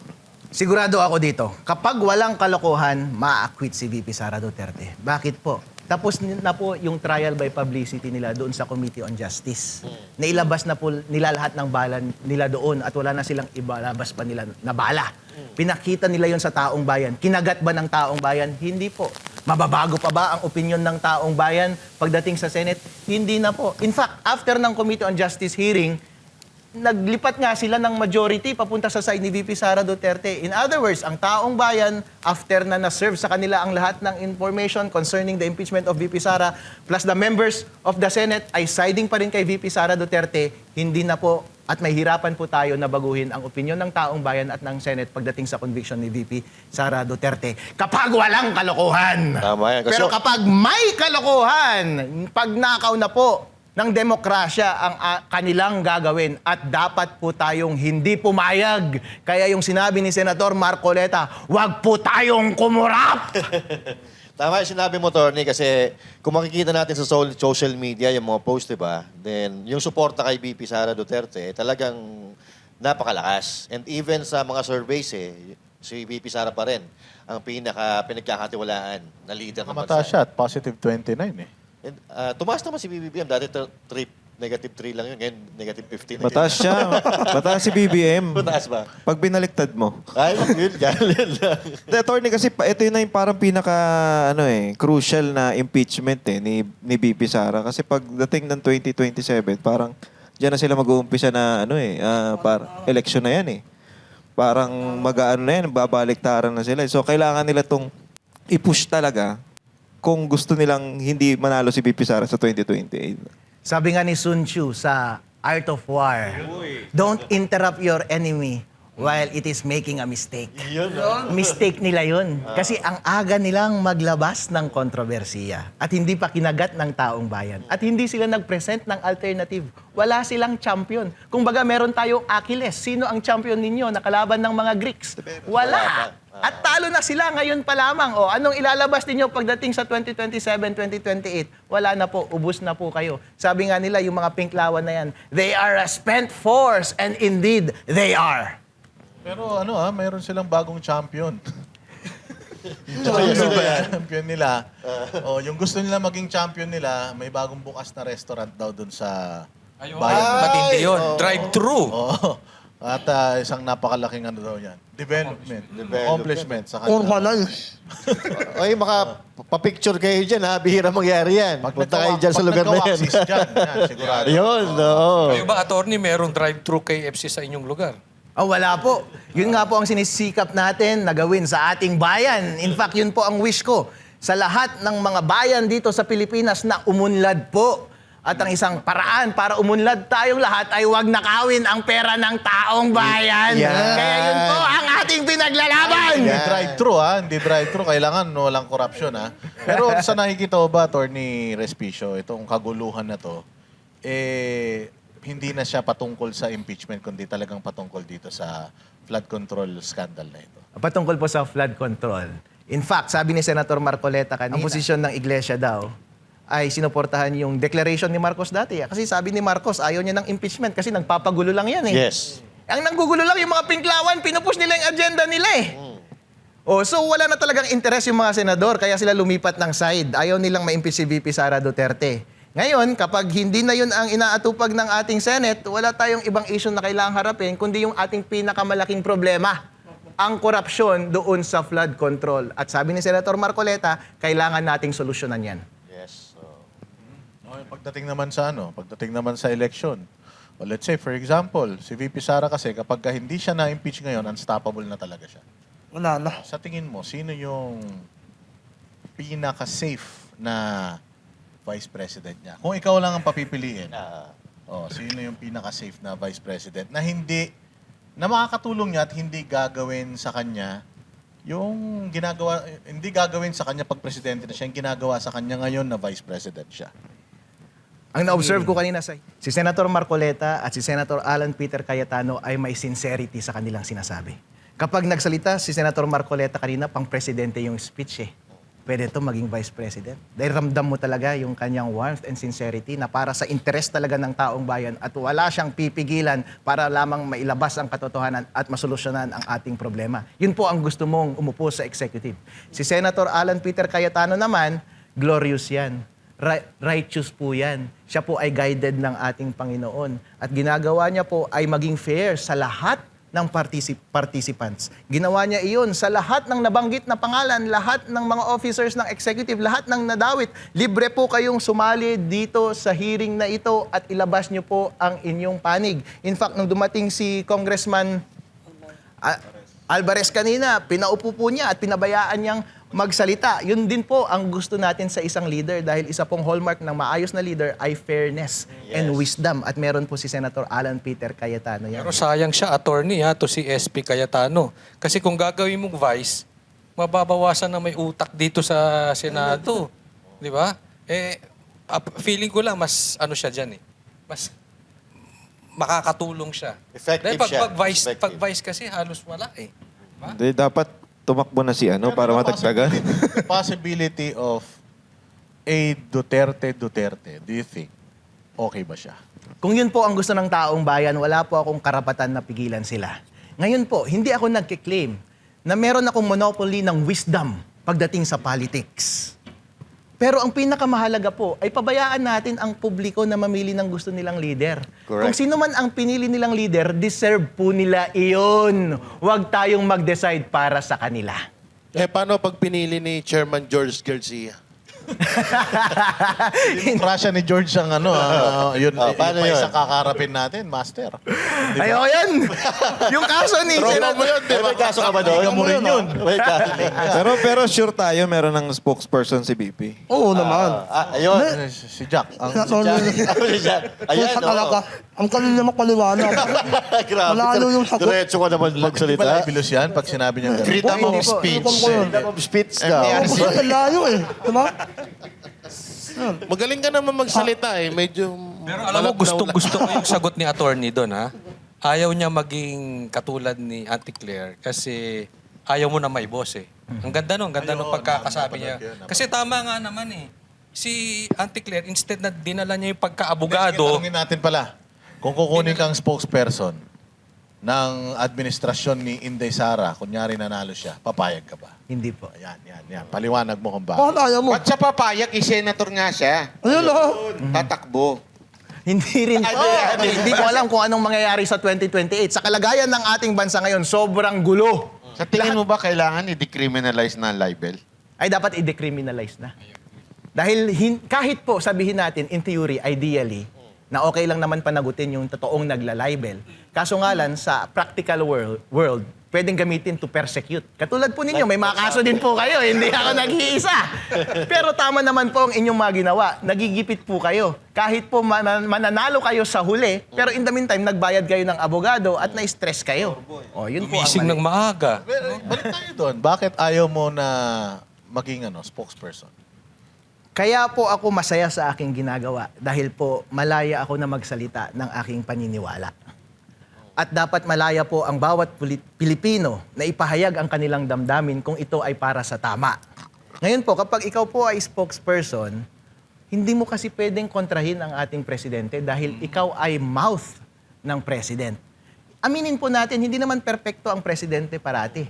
Sigurado ako dito, kapag walang kalokohan, ma-acquit si VP Sara Duterte. Bakit po? Tapos na po yung trial by publicity nila doon sa Committee on Justice. Nailabas na po nila lahat ng bala nila doon at wala na silang ibalabas pa nila na bala. Pinakita nila yon sa taong bayan. Kinagat ba ng taong bayan? Hindi po. Mababago pa ba ang opinion ng taong bayan pagdating sa Senate? Hindi na po. In fact, after ng Committee on Justice hearing, naglipat nga sila ng majority papunta sa side ni VP Sara Duterte. In other words, ang taong bayan, after na na-serve sa kanila ang lahat ng information concerning the impeachment of VP Sara, plus the members of the Senate ay siding pa rin kay VP Sara Duterte, hindi na po at may hirapan po tayo na baguhin ang opinion ng taong bayan at ng Senate pagdating sa conviction ni VP Sara Duterte. Kapag walang kalokohan. Tama yan. Kasi- Pero kapag may kalokohan, pagnakaw na po ng demokrasya ang kanilang gagawin at dapat po tayong hindi pumayag. Kaya yung sinabi ni Senator Marcoleta, wag po tayong kumurap! Tama yung sinabi mo, Tony, kasi kung makikita natin sa social media, yung mga post, diba? Then, yung suporta kay VP Sara Duterte, talagang napakalakas. And even sa mga surveys, si VP Sara pa rin ang pinagkakatiwalaan na leader ng Mataas bansa. siya at positive 29 eh. And, tumaas naman si BBM. Dati negative 3 lang yun. Ngayon, negative 15. na Mataas siya. Mataas si BBM. Mataas ba? Pag binaliktad mo. Ay, yun. Ganun lang. The attorney kasi ito yun na yung parang pinaka crucial na impeachment ni VP Sara kasi pagdating ng 2027 parang diyan na sila mag-uumpisa na para election na yan eh. Parang mag-aano na yan, babaliktaran na sila. So kailangan nila tong i-push talaga kung gusto nilang hindi manalo si VP Sara sa 2028. Sabi nga ni Sun Tzu sa Art of War, don't interrupt your enemy while it is making a mistake. Mistake nila yun. Kasi ang aga nilang maglabas ng kontrobersiya at hindi pa kinagat ng taong bayan. At hindi sila nag-present ng alternative. Wala silang champion. Kung baga meron tayong Achilles. Sino ang champion ninyo na kalaban ng mga Greeks? Wala. At talo na sila ngayon pa lamang. O, anong ilalabas ninyo pagdating sa 2027, 2028? Wala na po. Ubus na po kayo. Sabi nga nila, yung mga pinklawan na yan, they are a spent force. And indeed, they are. Pero mayroon silang bagong champion. Champion nila. Yung gusto nila maging champion nila, may bagong bukas na restaurant daw dun sa Ayun, bayan. matindi yun. Drive-thru. Oo. At isang napakalaking daw yan. Development. Accomplishment sa kanila. Organize. Ay, makapapicture kayo dyan, ha? Bihira mangyari yan. Punta kayo dyan sa lugar na yan. Pag dyan, sigurado. Yun, oo. Kayo ba, attorney, merong drive-thru KFC sa inyong lugar? Oh, wala po. Yun nga po ang sinisikap natin na gawin sa ating bayan. In fact, yun po ang wish ko sa lahat ng mga bayan dito sa Pilipinas na umunlad po. At ang isang paraan para umunlad tayong lahat ay huwag nakawin ang pera ng taong bayan. Yan. Kaya yun po ang ating pinaglalaban. Hindi drive-thru, ha? Hindi drive-thru. Kailangan walang korupsyon, ha? Pero sa nakikita ko ba, Attorney Respicio, itong kaguluhan na to, hindi na siya patungkol sa impeachment, kundi talagang patungkol dito sa flood control scandal na ito? Patungkol po sa flood control. In fact, sabi ni Senator Marcoleta kanina, ang posisyon ng Iglesia daw ay sinuportahan yung declaration ni Marcos dati. Kasi sabi ni Marcos, ayaw niya ng impeachment kasi nagpapagulo lang yan eh. Yes. Ang nanggugulo lang yung mga pinklawan, pinupush nila yung agenda nila eh. Oh, so wala na talagang interes yung mga senador, kaya sila lumipat ng side. Ayaw nilang ma-impeach si VP Sara Duterte. Ngayon, kapag hindi na yun ang inaatupag ng ating Senate, wala tayong ibang issue na kailangang harapin, kundi yung ating pinakamalaking problema, ang korupsyon doon sa flood control. At sabi ni Senator Marcoleta, kailangan nating solusyonan yan. Yes. Okay, pagdating naman sa election. Well, let's say, for example, si VP Sara kasi kapag hindi siya na-impeach ngayon, unstoppable na talaga siya. Wala na. Sa tingin mo, sino yung pinaka-safe na vice president niya? Kung ikaw lang ang papipiliin, sino yung pinaka-safe na vice president na na makakatulong niya at hindi gagawin sa kanya yung hindi gagawin sa kanya pag presidente na siya, yung ginagawa sa kanya ngayon na vice president siya? Ang na-observe ko kanina si Senator Marcoleta at si Senator Alan Peter Cayetano ay may sincerity sa kanilang sinasabi. Kapag nagsalita si Senator Marcoleta kanina, pang presidente yung speech eh. Pwede ito maging vice president. Dahil ramdam mo talaga yung kanyang warmth and sincerity na para sa interes talaga ng taong bayan at wala siyang pipigilan para lamang mailabas ang katotohanan at masolusyonan ang ating problema. Yun po ang gusto mong umupo sa executive. Si Senator Alan Peter Cayetano naman, glorious yan. Righteous po yan. Siya po ay guided ng ating Panginoon. At ginagawa niya po ay maging fair sa lahat ng participants. Ginawa niya iyon sa lahat ng nabanggit na pangalan, lahat ng mga officers ng executive, lahat ng nadawit. Libre po kayong sumali dito sa hearing na ito at ilabas niyo po ang inyong panig. In fact, nung dumating si Congressman Alvarez kanina, pinaupo po niya at pinabayaan niyang magsalita. Yun din po ang gusto natin sa isang leader dahil isa pong hallmark ng maayos na leader ay fairness and wisdom. At meron po si Senator Alan Peter Cayetano yan. Pero sayang siya, attorney to si SP Cayetano. Kasi kung gagawin mong vice, mababawasan na may utak dito sa Senado. Di ba? Feeling ko lang mas siya dyan eh. Mas makakatulong siya. Effective Dahil siya. pag vice kasi halos wala eh. Diba? Hindi, dapat tumakbo na si para matagtagan. The possibility of a Duterte, do you think okay ba siya? Kung yun po ang gusto ng taong bayan, wala po akong karapatan na pigilan sila. Ngayon po, hindi ako nagkiklaim na meron akong monopoly ng wisdom pagdating sa politics. Pero ang pinakamahalaga po ay pabayaan natin ang publiko na mamili ng gusto nilang leader. Correct. Kung sino man ang pinili nilang leader, deserve po nila iyon. Huwag tayong mag-decide para sa kanila. Paano pag pinili ni Chairman George Garcia? Russia ni George ang yun, paano pa yun? isang kakarapin natin, master. Ayoko yan! Yung kaso ni Trauma mo yun, di ba? May kaso ka ba doon? Mo rin yun. May kaso. pero sure tayo, meron ng spokesperson si BP. Oo naman. Ayun. Si Jack. Ayan, Sa talaga, ang kanina makaliwanag. Grabe. Malalo yung sagot. Diretso ka naman Di ba magsalita. libilos yan pag sinabi niya gano'n? Freedom Hindi of po. speech. Ano ko yun? Freedom of speech daw. MTRC. Ang layo eh. Diba? Magaling ka naman magsalita eh. Medyo Pero alam mo, gusto ko yung sagot ni attorney doon Ayaw niya maging katulad ni Auntie Claire kasi ayaw mo na may boss eh. Ang ganda nun, ng pagkakasabi niya. Kasi tama nga naman eh. Si Auntie Claire, instead na dinala niya yung pagka-abogado, Tanungin natin pala, kung kukunin kang spokesperson ng administrasyon ni Inday Sara, kunyari nanalo siya, papayag ka ba? Hindi po. Yan. Paliwanag mo kung bakit. Bakit ayaw mo? Ba't siya papayag? Senator nga siya. Ayun o. Tatakbo. Hindi rin po. Hindi ko alam kung anong mangyayari sa 2028. Sa kalagayan ng ating bansa ngayon, sobrang gulo. Sa tingin mo ba kailangan i-decriminalize na libel? Ay dapat i-decriminalize na. Dahil kahit po sabihin natin, in theory, ideally, na okay lang naman panagutin yung totoong nagla-libel. Kaso nga lang, sa practical world, pwedeng gamitin to persecute. Katulad po ninyo, may mga kaso din po kayo, hindi ako nag-iisa. Pero tama naman po ang inyong mga ginawa. Nagigipit po kayo. Kahit po mananalo kayo sa huli, pero in the meantime, nagbayad kayo ng abogado at na-stress kayo. O, yun po ang gumising mali. ng maaga. Pero balik tayo doon. Bakit ayaw mo na maging spokesperson? Kaya po ako masaya sa aking ginagawa dahil po malaya ako na magsalita ng aking paniniwala. at dapat malaya po ang bawat Pilipino na ipahayag ang kanilang damdamin kung ito ay para sa tama. Ngayon po, kapag ikaw po ay spokesperson, hindi mo kasi pwedeng kontrahin ang ating presidente dahil ikaw ay mouth ng president. Aminin po natin, hindi naman perpekto ang presidente parati.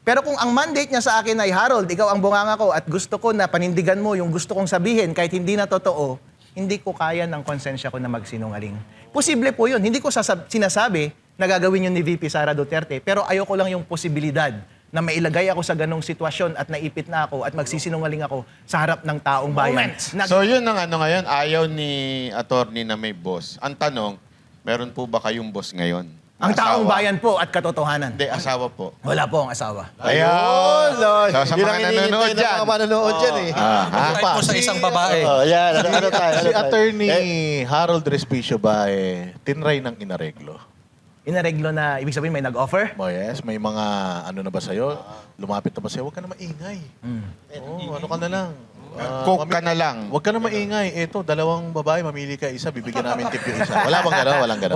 Pero kung ang mandate niya sa akin ay, Harold, ikaw ang bunganga ko at gusto ko na panindigan mo yung gusto kong sabihin kahit hindi na totoo, hindi ko kaya ng konsensya ko na magsinungaling. Posible po yun. Hindi ko sinasabi na gagawin yun ni VP Sara Duterte, pero ayoko lang yung posibilidad na mailagay ako sa ganong sitwasyon at naipit na ako at magsisinungaling ako sa harap ng taong bayan. So yun ang ano ngayon, ayaw ni attorney na may boss. Ang tanong, meron po ba kayong boss ngayon? Ang taong Asawa? bayan po at katotohanan. Hindi, asawa po. Wala po ang asawa. Ayun! So, sa mga nanonood dyan. Mga manonood dyan eh. Tayo po sa isang babae. Yan. Ano tayo? Si Attorney Harold Respicio ba tinry ng inareglo? Inareglo na, ibig sabihin may nag-offer? Oh yes, may mga ano na ba sa'yo? Lumapit na ba sa'yo? Huwag ka na maingay. Ano ka na lang. Cook ka na lang. Huwag ka na maingay. Ito, dalawang babae, mamili ka isa, bibigyan namin tip yung isa. Wala bang gano'n? Walang gano'n.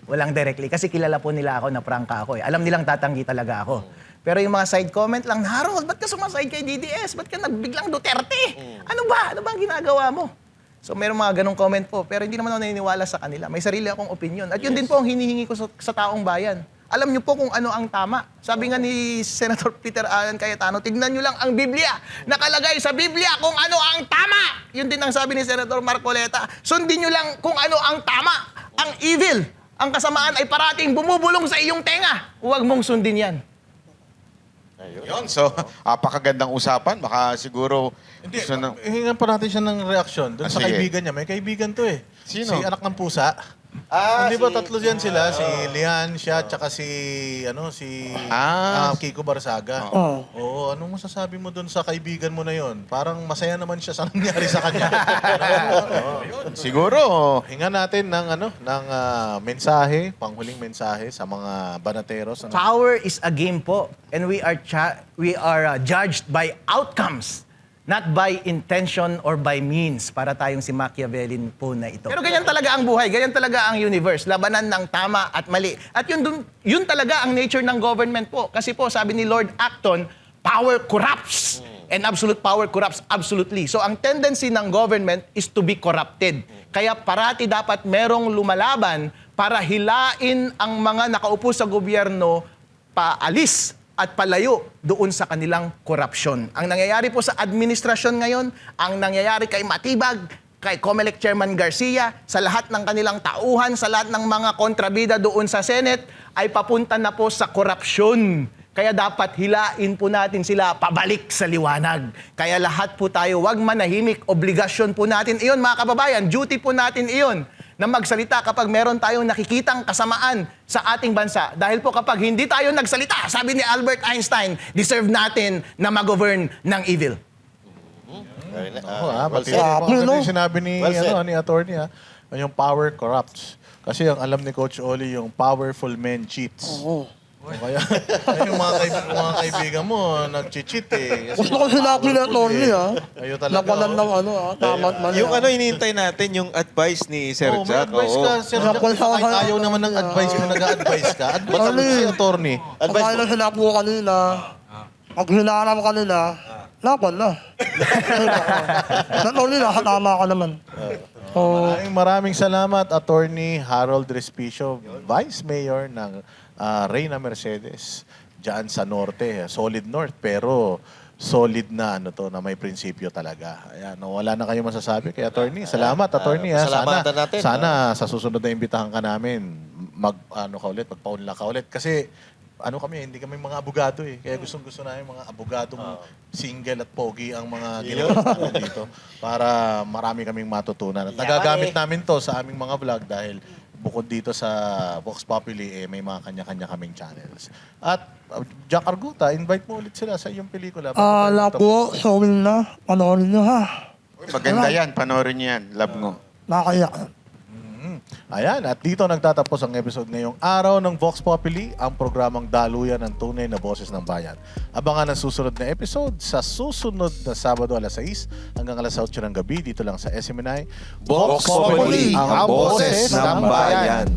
Walang directly. Kasi kilala po nila ako na prangka ako eh. Alam nilang tatanggi talaga ako. Pero yung mga side comment lang, Harold, ba't ka sumaside kay DDS? Ba't ka nagbiglang Duterte? Ano ba? Ano ba ang ginagawa mo? So meron mga ganong comment po. Pero hindi naman ako naniniwala sa kanila. May sarili akong opinion. At yun din po ang hinihingi ko sa taong bayan. Alam niyo po kung ano ang tama. Sabi nga ni Senator Peter Alan Cayetano, tignan niyo lang ang Biblia. Nakalagay sa Biblia kung ano ang tama. Yun din ang sabi ni Senator Marcoleta. Sundin niyo lang kung ano ang tama. Ang evil, ang kasamaan ay parating bumubulong sa iyong tenga. Huwag mong sundin yan. Yun, so, apakagandang usapan. Baka siguro... gusto na- Hingan pa natin siya ng reaksyon doon sa sige. kaibigan niya. May kaibigan to eh. Sino? Si anak ng pusa. Hindi ba tatlo yan sila? Si Lian, siya, tsaka si Kiko Barsaga. Oo, anong masasabi mo doon sa kaibigan mo na yon? Parang masaya naman siya sa nangyari sa kanya. Siguro, Hingan natin ng mensahe, panghuling mensahe sa mga banateros. Power is a game po. And we are judged by outcomes. Not by intention or by means para tayong si Machiavellian po na ito. Pero ganyan talaga ang buhay, ganyan talaga ang universe. Labanan ng tama at mali. At yun talaga ang nature ng government po. Kasi po sabi ni Lord Acton, power corrupts. And absolute power corrupts absolutely. So ang tendency ng government is to be corrupted. Kaya parati dapat merong lumalaban para hilain ang mga nakaupo sa gobyerno paalis at palayo doon sa kanilang korupsyon. Ang nangyayari po sa administrasyon ngayon, ang nangyayari kay Matibag, kay COMELEC Chairman Garcia, sa lahat ng kanilang tauhan, sa lahat ng mga kontrabida doon sa Senate, ay papunta na po sa korupsyon. Kaya dapat hilain po natin sila pabalik sa liwanag. Kaya lahat po tayo, wag manahimik, obligasyon po natin iyon mga kababayan, duty po natin iyon na magsalita kapag meron tayong nakikitang kasamaan sa ating bansa. Dahil po kapag hindi tayo nagsalita, sabi ni Albert Einstein, deserve natin na mag-govern ng evil. Yung sinabi ni, Well said. ni attorney, yung power corrupts. Kasi ang alam ni Coach Oli, yung powerful men cheats. Kaya yung mga kaibigan mo, nag-cheat eh. Kasi Gusto ko sinabi na Tony, Kayo talaga. Napalan ng tamat man. Yung hinihintay natin, yung advice ni Sir Oh, may Jack. advice Oo. ka, Sir Jack. Napal sa Kahit akin. ayaw naman ng advice mo, nag-a-advise ka. Advice Ano mo si attorney. Kaya na sinabi ko kanina, pag hinahanap kanina, laban na. Na Tony, nakatama ka naman. Maraming salamat, Attorney Harold Respicio, Vice Mayor ng Reyna Mercedes, dyan sa Norte, Solid North, pero solid na na may prinsipyo talaga. Ayan, wala na kayo masasabi kay Attorney. Salamat, Attorney. Salamatan natin. Sana sa susunod na imbitahan ka namin, magpaunla ka ulit. Kasi hindi kami mga abogado eh. Kaya gustong-gusto namin mga abogadong single at pogi ang mga ginawa namin dito para marami kaming matutunan. At nagagamit namin to sa aming mga vlog dahil bukod dito sa Vox Populi, may mga kanya-kanya kaming channels. At Jack Arguta, invite mo ulit sila sa iyong pelikula. Po, showing na. Panoorin nyo ha. maganda yan. Panoorin niyo yan. Love mo. Nakakayak. Ayan, at dito nagtatapos ang episode ngayong araw ng Vox Populi, ang programang daluyan ng tunay na boses ng bayan. Abangan ang susunod na episode sa susunod na Sabado alas 6 hanggang alas 8 ng gabi dito lang sa SMNI. Vox Populi, ang boses ng bayan.